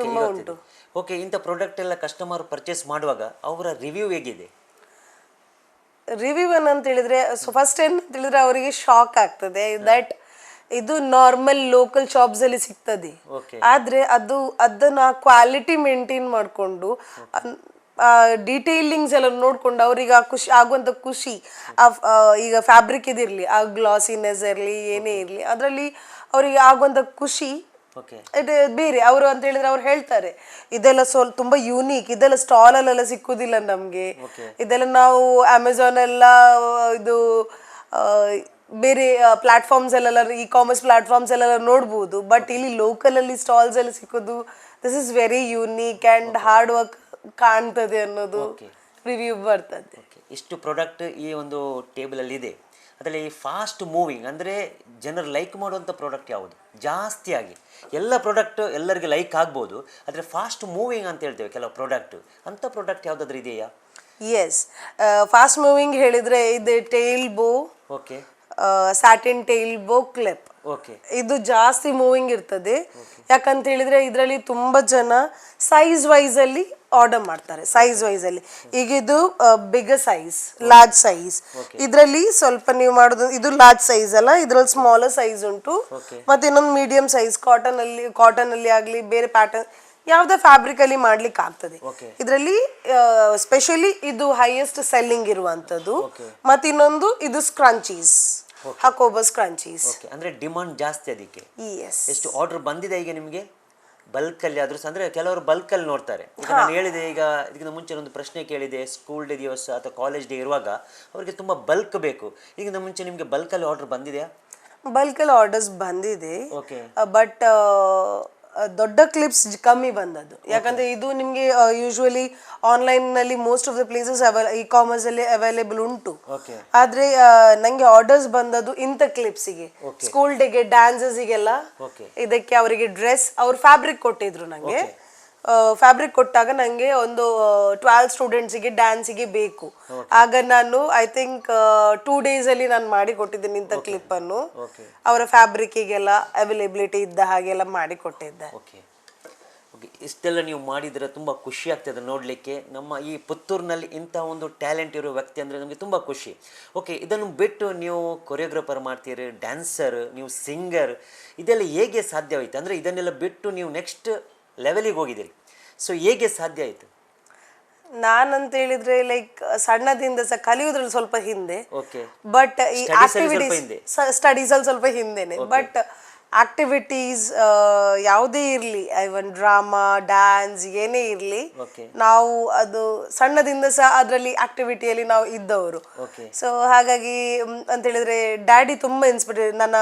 ತುಂಬ ಉಂಟು. ಓಕೆ, ಇಂಥ ಪ್ರಾಡಕ್ಟ್ ಎಲ್ಲ ಕಸ್ಟಮರ್ ಪರ್ಚೇಸ್ ಮಾಡುವಾಗ ಅವರ ರಿವ್ಯೂ ಹೇಗಿದೆ? ರಿವ್ಯೂ ಏನಂತ ಹೇಳಿದ್ರೆ ಫಸ್ಟ್ ಏನಂತ ಹೇಳಿದ್ರೆ ಅವರಿಗೆ ಶಾಕ್ ಆಗ್ತದೆ ದಟ್ ಇದು ನಾರ್ಮಲ್ ಲೋಕಲ್ ಶಾಪ್ಸ್ ಅಲ್ಲಿ ಸಿಗ್ತದೆ, ಆದ್ರೆ ಅದನ್ನ ಕ್ವಾಲಿಟಿ ಮೇಂಟೈನ್ ಮಾಡಿಕೊಂಡು ಡೀಟೇಲಿಂಗ್ಸ್ ಎಲ್ಲ ನೋಡ್ಕೊಂಡು ಅವ್ರಿಗೆ ಖುಷಿ ಆಗುವಂತ ಖುಷಿ. ಈಗ ಫ್ಯಾಬ್ರಿಕ್ ಇದಿರ್ಲಿ, ಆ ಗ್ಲಾಸಿನೆಸ್ ಇರಲಿ, ಏನೇ ಇರಲಿ, ಅದರಲ್ಲಿ ಅವರಿಗೆ ಆಗುವಂತ ಖುಷಿ ಬೇರೆ. ಅವರು ಅಂತ ಹೇಳಿದ್ರೆ ಅವ್ರು ಹೇಳ್ತಾರೆ ಇದೆಲ್ಲ ತುಂಬಾ ಯೂನಿಕ್, ಇದೆಲ್ಲ ಸ್ಟಾಲ್ ಅಲ್ಲೆಲ್ಲ ಸಿಕ್ಕುದಿಲ್ಲ ನಮ್ಗೆ, ಇದೆಲ್ಲ ನಾವು ಅಮೆಝಾನ್ ಎಲ್ಲ ಇದು ಬೇರೆ ಪ್ಲಾಟ್ಫಾರ್ಮ್ಸ್ ಅಲ್ಲೆಲ್ಲ, ಇ ಕಾಮರ್ಸ್ ಪ್ಲಾಟ್ಫಾರ್ಮ್ಸ್ ಅಲ್ಲೆಲ್ಲ ನೋಡ್ಬೋದು, ಬಟ್ ಇಲ್ಲಿ ಲೋಕಲ್ ಅಲ್ಲಿ ಸ್ಟಾಲ್ಸ್ ಅಲ್ಲಿ ಸಿಕ್ಕೋದು this is very unique and hard work ಕಾಣ್ತದೆ ಅನ್ನೋದು ರಿವ್ಯೂ ಬರ್ತದೆ. ಇಷ್ಟು ಪ್ರಾಡಕ್ಟ್ ಈ ಒಂದು ಟೇಬಲ್ ಅಲ್ಲಿ ಇದೆ, ಅದರಲ್ಲಿ ಫಾಸ್ಟ್ ಮೂವಿಂಗ್ ಅಂದರೆ ಜನರು ಲೈಕ್ ಮಾಡುವಂಥ ಪ್ರಾಡಕ್ಟ್ ಯಾವುದು ಜಾಸ್ತಿಯಾಗಿ? ಎಲ್ಲ ಪ್ರಾಡಕ್ಟ್ ಎಲ್ಲರಿಗೆ ಲೈಕ್ ಆಗ್ಬೋದು, ಆದರೆ ಫಾಸ್ಟ್ ಮೂವಿಂಗ್ ಅಂತ ಹೇಳ್ತೇವೆ ಕೆಲವು ಪ್ರಾಡಕ್ಟ್, ಅಂಥ ಪ್ರಾಡಕ್ಟ್ ಯಾವುದಾದ್ರೂ ಇದೆಯಾ? ಎಸ್, ಫಾಸ್ಟ್ ಮೂವಿಂಗ್ ಹೇಳಿದ್ರೆ ಇದು ಟೈಲ್ ಬೋ, okay, satin tail bow clip, ಇದು ಜಾಸ್ತಿ ಮೂವಿಂಗ್ ಇರ್ತದೆ. ಯಾಕಂತ ಹೇಳಿದ್ರೆ ಇದರಲ್ಲಿ ತುಂಬಾ ಜನ ಸೈಜ್ ವೈಸ್ ಅಲ್ಲಿ ಆರ್ಡರ್ ಮಾಡ್ತಾರೆ. ಸೈಜ್ ವೈಸ್ ಅಲ್ಲಿ ಈಗ ಇದು ಬಿಗ್ ಸೈಜ್, ಲಾರ್ಜ್ ಸೈಜ್, ಇದರಲ್ಲಿ ಸ್ವಲ್ಪ ನೀವು ಮಾಡೋದು ಇದು ಲಾರ್ಜ್ ಸೈಜ್ ಅಲ್ಲ, ಇದ್ರಲ್ಲಿ ಸ್ಮಾಲರ್ ಸೈಜ್ ಉಂಟು, ಮತ್ತೆ ಇನ್ನೊಂದು ಮೀಡಿಯಂ ಸೈಜ್ ಕಾಟನ್ ಅಲ್ಲಿ ಆಗ್ಲಿ, ಬೇರೆ ಪ್ಯಾಟರ್ನ್ ಯಾವ್ದೇ ಫ್ಯಾಬ್ರಿಕ್ ಅಲ್ಲಿ ಮಾಡ್ಲಿಕ್ಕೆ ಆಗ್ತದೆ. ಇದರಲ್ಲಿ ಸ್ಪೆಷಲಿ ಇದು ಹೈಯೆಸ್ಟ್ ಸೆಲ್ಲಿಂಗ್ ಇರುವಂತದ್ದು. ಮತ್ತೆ ಇನ್ನೊಂದು ಇದು ಸ್ಕ್ರಂಚೀಸ್, ಹಾಕೋಬಸ್ ಕ್ರಂಚೀಸ್, ಅಂದ್ರೆ ಡಿಮಾಂಡ್ ಜಾಸ್ತಿ ಅದಕ್ಕೆ. ಎಷ್ಟು ಆರ್ಡರ್ ಬಂದಿದೆ ಈಗ ನಿಮಗೆ ಬಲ್ಕ್ ಅಲ್ಲಿ? ಆದ್ರೂ ಅಂದ್ರೆ ಕೆಲವರು ಬಲ್ಕ್ ಅಲ್ಲಿ ನೋಡ್ತಾರೆ. ಈಗ ನಾನು ಹೇಳಿದೆ, ಈಗ ಇದಕ್ಕಿಂತ ಮುಂಚೆ ಒಂದು ಪ್ರಶ್ನೆ ಕೇಳಿದೆ, ಸ್ಕೂಲ್ ಡೇ ದಿವಸ ಅಥವಾ ಕಾಲೇಜ್ ಡೇ ಇರುವಾಗ ಅವರಿಗೆ ತುಂಬಾ ಬಲ್ಕ್ ಬೇಕು. ಈಗಿನ ಮುಂಚೆ ನಿಮಗೆ ಬಲ್ಕ್ ಅಲ್ಲಿ ಆರ್ಡರ್ ಬಂದಿದೆಯಾ? ಬಲ್ಕ್ ಅಲ್ಲಿ ಆರ್ಡರ್ಸ್ ಬಂದಿದೆ, ಬಟ್ ದೊಡ್ಡ ಕ್ಲಿಪ್ಸ್ ಕಮ್ಮಿ ಬಂದದ್ದು, ಯಾಕಂದ್ರೆ ಇದು ನಿಮಗೆ ಯೂಶುವಲಿ ಆನ್ಲೈನ್ ನಲ್ಲಿ most of the places e-commerce ಅಲ್ಲಿ ಅವೈಲೇಬಲ್ ಉಂಟು. ಓಕೆ ಆದ್ರೆ ನಂಗೆ ಆರ್ಡರ್ಸ್ ಬಂದದ್ದು ಇಂಥ ಕ್ಲಿಪ್ಸಿಗೆ, ಸ್ಕೂಲ್ ಡೇಗೆ, ಡ್ಯಾನ್ಸಸ್ಗೆಲ್ಲ. ಓಕೆ ಇದಕ್ಕೆ ಅವರಿಗೆ ಡ್ರೆಸ್ ಅವ್ರು ಫ್ಯಾಬ್ರಿಕ್ ಕೊಟ್ಟಿದ್ರು ನಂಗೆ. ಫ್ಯಾಬ್ರಿಕ್ ಕೊಟ್ಟಾಗ ನಂಗೆ ಒಂದು 12 ಸ್ಟೂಡೆಂಟ್ಸಿಗೆ ಡ್ಯಾನ್ಸಿಗೆ ಬೇಕು. ಆಗ ನಾನು ಐ ಥಿಂಕ್ 2 days ಅಲ್ಲಿ ನಾನು ಮಾಡಿ ಕೊಟ್ಟಿದ್ದೀನಿ ಇಂಥ ಕ್ಲಿಪ್ ಅನ್ನು. ಅವರ ಫ್ಯಾಬ್ರಿಕ್ಗೆಲ್ಲ ಅವೈಲೇಬಿಲಿಟಿ ಇದ್ದ ಹಾಗೆಲ್ಲ ಮಾಡಿ ಕೊಟ್ಟಿದ್ದೆ. ಓಕೆ ಓಕೆ ಇಷ್ಟೆಲ್ಲ ನೀವು ಮಾಡಿದರೆ ತುಂಬ ಖುಷಿ ಆಗ್ತದೆ ನೋಡಲಿಕ್ಕೆ. ನಮ್ಮ ಈ ಪುತ್ತೂರಿನಲ್ಲಿ ಇಂಥ ಒಂದು ಟ್ಯಾಲೆಂಟ್ ಇರೋ ವ್ಯಕ್ತಿ ಅಂದರೆ ನಮಗೆ ತುಂಬ ಖುಷಿ. ಓಕೆ, ಇದನ್ನು ಬಿಟ್ಟು ನೀವು ಕೊರಿಯೋಗ್ರಾಫರ್ ಮಾಡ್ತೀರಿ, ಡ್ಯಾನ್ಸರ್, ನೀವು ಸಿಂಗರ್, ಇದೆಲ್ಲ ಹೇಗೆ ಸಾಧ್ಯವಾಯಿತು? ಅಂದರೆ ಇದನ್ನೆಲ್ಲ ಬಿಟ್ಟು ನೀವು ನೆಕ್ಸ್ಟ್ ಲೆವೆಲಿಗೆ ಹೋಗಿದ್ದೀರಿ. ಸೊ ಹೇಗೆ ಸಾಧ್ಯ ಆಯಿತು? ನಾನಂತ ಹೇಳಿದ್ರೆ ಲೈಕ್ ಸಣ್ಣದಿಂದ ಸಹ ಕಲಿಯೋದ್ರಲ್ಲಿ ಸ್ವಲ್ಪ ಹಿಂದೆ, ಓಕೆ, ಬಟ್ ಈ Studies ಅಲ್ಲಿ ಸ್ವಲ್ಪ ಆಕ್ಟಿವಿಟೀಸ್ ಹಿಂದೆ. ಸ್ಟಡೀಸ್ ಅಲ್ಲಿ ಸ್ವಲ್ಪ ಹಿಂದೆನೆ. ಬಟ್ ಆಕ್ಟಿವಿಟೀಸ್ ಯಾವುದೇ ಇರಲಿ, ಇವನ್ ಡ್ರಾಮಾ, ಡ್ಯಾನ್ಸ್, ಏನೇ ಇರಲಿ, ಓಕೆ ನಾವು ಅದು ಸಣ್ಣದಿಂದ ಸಹ ಅದರಲ್ಲಿ ಆಕ್ಟಿವಿಟಿಯಲ್ಲಿ ನಾವು ಇದ್ದವರು. ಓಕೆ ಸೊ ಹಾಗಾಗಿ ಅಂತ ಹೇಳಿದ್ರೆ ಡ್ಯಾಡಿ ತುಂಬಾ ಇನ್ಸ್ಪೈರ್, ನನ್ನ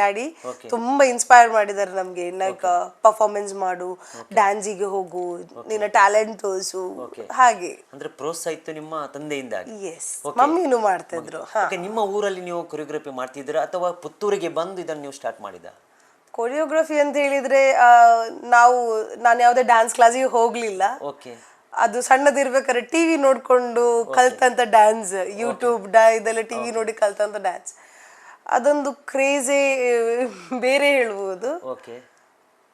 ಡ್ಯಾಡಿ ತುಂಬಾ ಇನ್ಸ್ಪೈರ್ ಮಾಡಿದ್ದಾರೆ ನಮ್ಗೆ. ಲೈಕ್ ಪರ್ಫಾರ್ಮೆನ್ಸ್ ಮಾಡು, ಡ್ಯಾನ್ಸಿಗೆ ಹೋಗು, ನಿನ್ನ ಟ್ಯಾಲೆಂಟ್ ತೋರಿಸು, ಹಾಗೆ ಅಂದರೆ ಪ್ರೋತ್ಸಾಹ ಇತ್ತು ನಿಮ್ಮ ತಂದೆಯಿಂದ. ಎಸ್, ಮಮ್ಮಿನೂ ಮಾಡ್ತಿದ್ರು. ಓಕೆ, ನಿಮ್ಮ ಊರಲ್ಲಿ ನೀವು ಕೊರಿಯೋಗ್ರಫಿ ಮಾಡ್ತಿದ್ದೀರಾ ಅಥವಾ ಪುತ್ತೂರಿಗೆ ಬಂದು ಇದನ್ನು ನೀವು ಸ್ಟಾರ್ಟ್ ಮಾಡಿದ? ಕೊರಿಯೋಗ್ರಫಿ ಅಂತ ಹೇಳಿದ್ರೆ ನಾನು ಯಾವುದೇ ಡ್ಯಾನ್ಸ್ ಕ್ಲಾಸಿಗೆ ಹೋಗ್ಲಿಲ್ಲ. ಓಕೆ, ಅದು ಸಣ್ಣದಿರ್ಬೇಕಾದ್ರೆ ಟಿವಿ ನೋಡ್ಕೊಂಡು ಕಲ್ತಂತ ಡ್ಯಾನ್ಸ್, ಯೂಟ್ಯೂಬ್ ಇದೆಲ್ಲ ಟಿವಿ ನೋಡಿ ಕಲ್ತಂತ ಡ್ಯಾನ್ಸ್, ಅದೊಂದು ಕ್ರೇಜೇ ಬೇರೆ ಹೇಳ್ಬೋದು. ಓಕೆ,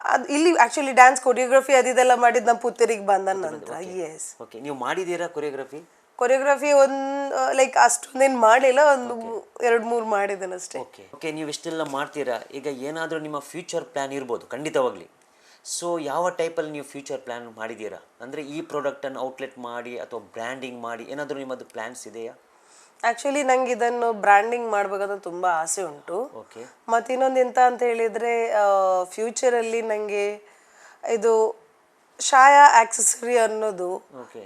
ಅದು ಇಲ್ಲಿ ಆಕ್ಚುಲಿ ಡ್ಯಾನ್ಸ್ ಕೊರಿಯೋಗ್ರಫಿ ಅದೆಲ್ಲ ಮಾಡಿದ್ ನಮ್ಮ ಪುತ್ತೂರಿಗೆ ಬಂದ ನಂತರ. ಎಸ್, ಓಕೆ, ನೀವು ಮಾಡಿದ್ದೀರಾ ಕೊರಿಯೋಗ್ರಫಿ? ಕೊರಿಯೋಗ್ರಫಿ ಲೈಕ್ ಅಷ್ಟೊಂದೇನು ಮಾಡಿಲ್ಲ, ಒಂದು 2-3 ಮಾಡಿದ್ದೇನೆ ಅಷ್ಟೇ. ಓಕೆ ಓಕೆ, ನೀವು ಇಷ್ಟೆಲ್ಲ ಮಾಡ್ತೀರಾ, ಈಗ ಏನಾದರೂ ನಿಮ್ಮ ಫ್ಯೂಚರ್ ಪ್ಲ್ಯಾನ್ ಇರ್ಬೋದು ಖಂಡಿತವಾಗ್ಲಿ. ಸೊ ಯಾವ ಟೈಪಲ್ಲಿ ನೀವು ಫ್ಯೂಚರ್ ಪ್ಲ್ಯಾನ್ ಮಾಡಿದ್ದೀರಾ? ಅಂದರೆ ಈ ಪ್ರಾಡಕ್ಟನ್ನು ಔಟ್ಲೆಟ್ ಮಾಡಿ ಅಥವಾ ಬ್ರ್ಯಾಂಡಿಂಗ್ ಮಾಡಿ ಏನಾದರೂ ನಿಮ್ಮದು ಪ್ಲ್ಯಾನ್ಸ್ ಇದೆಯಾ? ಆಕ್ಚುಲಿ ನಂಗೆ ಇದನ್ನು ಬ್ರ್ಯಾಂಡಿಂಗ್ ಮಾಡ್ಬೇಕಂತ ತುಂಬಾ ಆಸೆ ಉಂಟು. ಓಕೆ, ಮತ್ತು ಇನ್ನೊಂದು ಎಂತ ಅಂತ ಹೇಳಿದ್ರೆ ಫ್ಯೂಚರಲ್ಲಿ ನನಗೆ ಇದು ಛಾಯಾ ಆಕ್ಸೆಸರಿ ಅನ್ನೋದು ಓಕೆ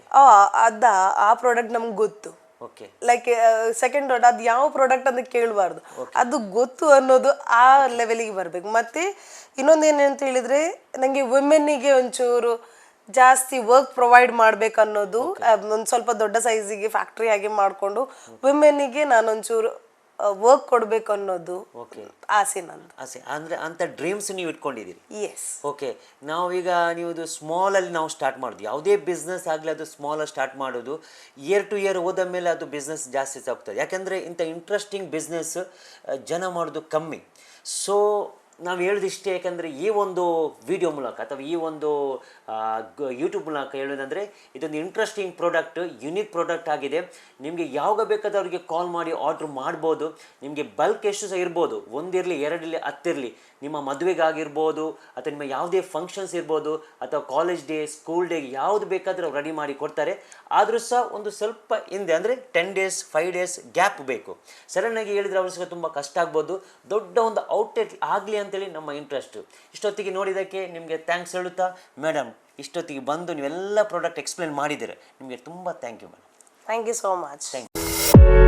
ಆ ಪ್ರಾಡಕ್ಟ್ ನಮ್ಗೆ ಗೊತ್ತು. ಓಕೆ, ಲೈಕ್ ಸೆಕೆಂಡ್ ವರ್ಡ್ ಅದು ಯಾವ ಪ್ರಾಡಕ್ಟ್ ಅಂತ ಕೇಳಬಾರ್ದು, ಅದು ಗೊತ್ತು ಅನ್ನೋದು ಆ ಲೆವೆಲಿಗೆ ಬರಬೇಕು. ಮತ್ತೆ ಇನ್ನೊಂದೇನಂತ ಹೇಳಿದ್ರೆ ನನಗೆ ವುಮೆನ್ನಿಗೆ ಒಂಚೂರು ಜಾಸ್ತಿ ವರ್ಕ್ ಪ್ರೊವೈಡ್ ಮಾಡ್ಬೇಕನ್ನೋದು, ಒಂದು ಸ್ವಲ್ಪ ದೊಡ್ಡ ಸೈಜಿಗೆ ಫ್ಯಾಕ್ಟ್ರಿ ಆಗಿ ಮಾಡಿಕೊಂಡು ವುಮೆನ್ನಿಗೆ ನಾನೊಂಚೂರು ವರ್ಕ್ ಕೊಡ್ಬೇಕು ಅನ್ನೋದು ಆಸೆ ನಂದು. ಆಸೆ ಅಂದರೆ ಅಂಥ ಡ್ರೀಮ್ಸ್ ನೀವು ಇಟ್ಕೊಂಡಿದ್ದೀರಿ. ಎಸ್. ಓಕೆ, ನಾವೀಗ ನೀವು ಇದು ಸ್ಮಾಲಲ್ಲಿ ನಾವು ಸ್ಟಾರ್ಟ್ ಮಾಡೋದು, ಯಾವುದೇ ಬಿಸ್ನೆಸ್ ಆಗಲಿ ಅದು ಸ್ಮಾಲಲ್ಲಿ ಸ್ಟಾರ್ಟ್ ಮಾಡೋದು. ಇಯರ್ ಟು ಇಯರ್ ಹೋದ ಮೇಲೆ ಅದು ಬಿಸ್ನೆಸ್ ಜಾಸ್ತಿ ಸಾಗ್ತದೆ. ಯಾಕೆಂದರೆ ಇಂಥ ಇಂಟ್ರೆಸ್ಟಿಂಗ್ ಬಿಸ್ನೆಸ್ ಜನ ಮಾಡೋದು ಕಮ್ಮಿ. ಸೊ ನಾವು ಹೇಳೋದಿಷ್ಟೇ, ಯಾಕಂದರೆ ಈ ಒಂದು ವಿಡಿಯೋ ಮೂಲಕ ಅಥವಾ ಈ ಒಂದು ಯೂಟ್ಯೂಬ್ ಮೂಲಕ ಹೇಳೋದಂದರೆ ಇದೊಂದು ಇಂಟ್ರೆಸ್ಟಿಂಗ್ ಪ್ರಾಡಕ್ಟ್, ಯುನೀಕ್ ಪ್ರಾಡಕ್ಟ್ ಆಗಿದೆ. ನಿಮಗೆ ಯಾವಾಗ ಬೇಕಾದ್ರೆ ಅವರಿಗೆ ಕಾಲ್ ಮಾಡಿ ಆರ್ಡ್ರ್ ಮಾಡ್ಬೋದು. ನಿಮಗೆ ಬಲ್ಕ್ ಎಷ್ಟು ಸಹ ಇರ್ಬೋದು, 1 ಇರಲಿ 2 ಇರಲಿ 10 ಇರಲಿ, ನಿಮ್ಮ ಮದುವೆಗಾಗಿರ್ಬೋದು ಅಥವಾ ನಿಮ್ಮ ಯಾವುದೇ ಫಂಕ್ಷನ್ಸ್ ಇರ್ಬೋದು ಅಥವಾ ಕಾಲೇಜ್ ಡೇ, ಸ್ಕೂಲ್ ಡೇ, ಯಾವುದು ಬೇಕಾದರೂ ರೆಡಿ ಮಾಡಿ ಕೊಡ್ತಾರೆ. ಆದರೂ ಸಹ ಒಂದು ಸ್ವಲ್ಪ ಹಿಂದೆ ಅಂದರೆ 10 days 5 days ಗ್ಯಾಪ್ ಬೇಕು. ಸಡನ್ನಾಗಿ ಹೇಳಿದರೆ ಅವ್ರಿಗೆ ಸಹ ತುಂಬ ಕಷ್ಟ ಆಗ್ಬೋದು. ದೊಡ್ಡ ಒಂದು ಔಟ್ಲೆಟ್ ಆಗಲಿ ಅಂತೇಳಿ ನಮ್ಮ ಇಂಟ್ರೆಸ್ಟು. ಇಷ್ಟೊತ್ತಿಗೆ ನೋಡಿದ್ದಕ್ಕೆ ನಿಮಗೆ ಥ್ಯಾಂಕ್ಸ್ ಹೇಳುತ್ತಾ, ಮೇಡಮ್ ಇಷ್ಟೊತ್ತಿಗೆ ಬಂದು ನೀವೆಲ್ಲ ಪ್ರಾಡಕ್ಟ್ ಎಕ್ಸ್ಪ್ಲೇನ್ ಮಾಡಿದ್ದೀರ, ನಿಮಗೆ ತುಂಬ thank you madam. Thank you so much. Thank you.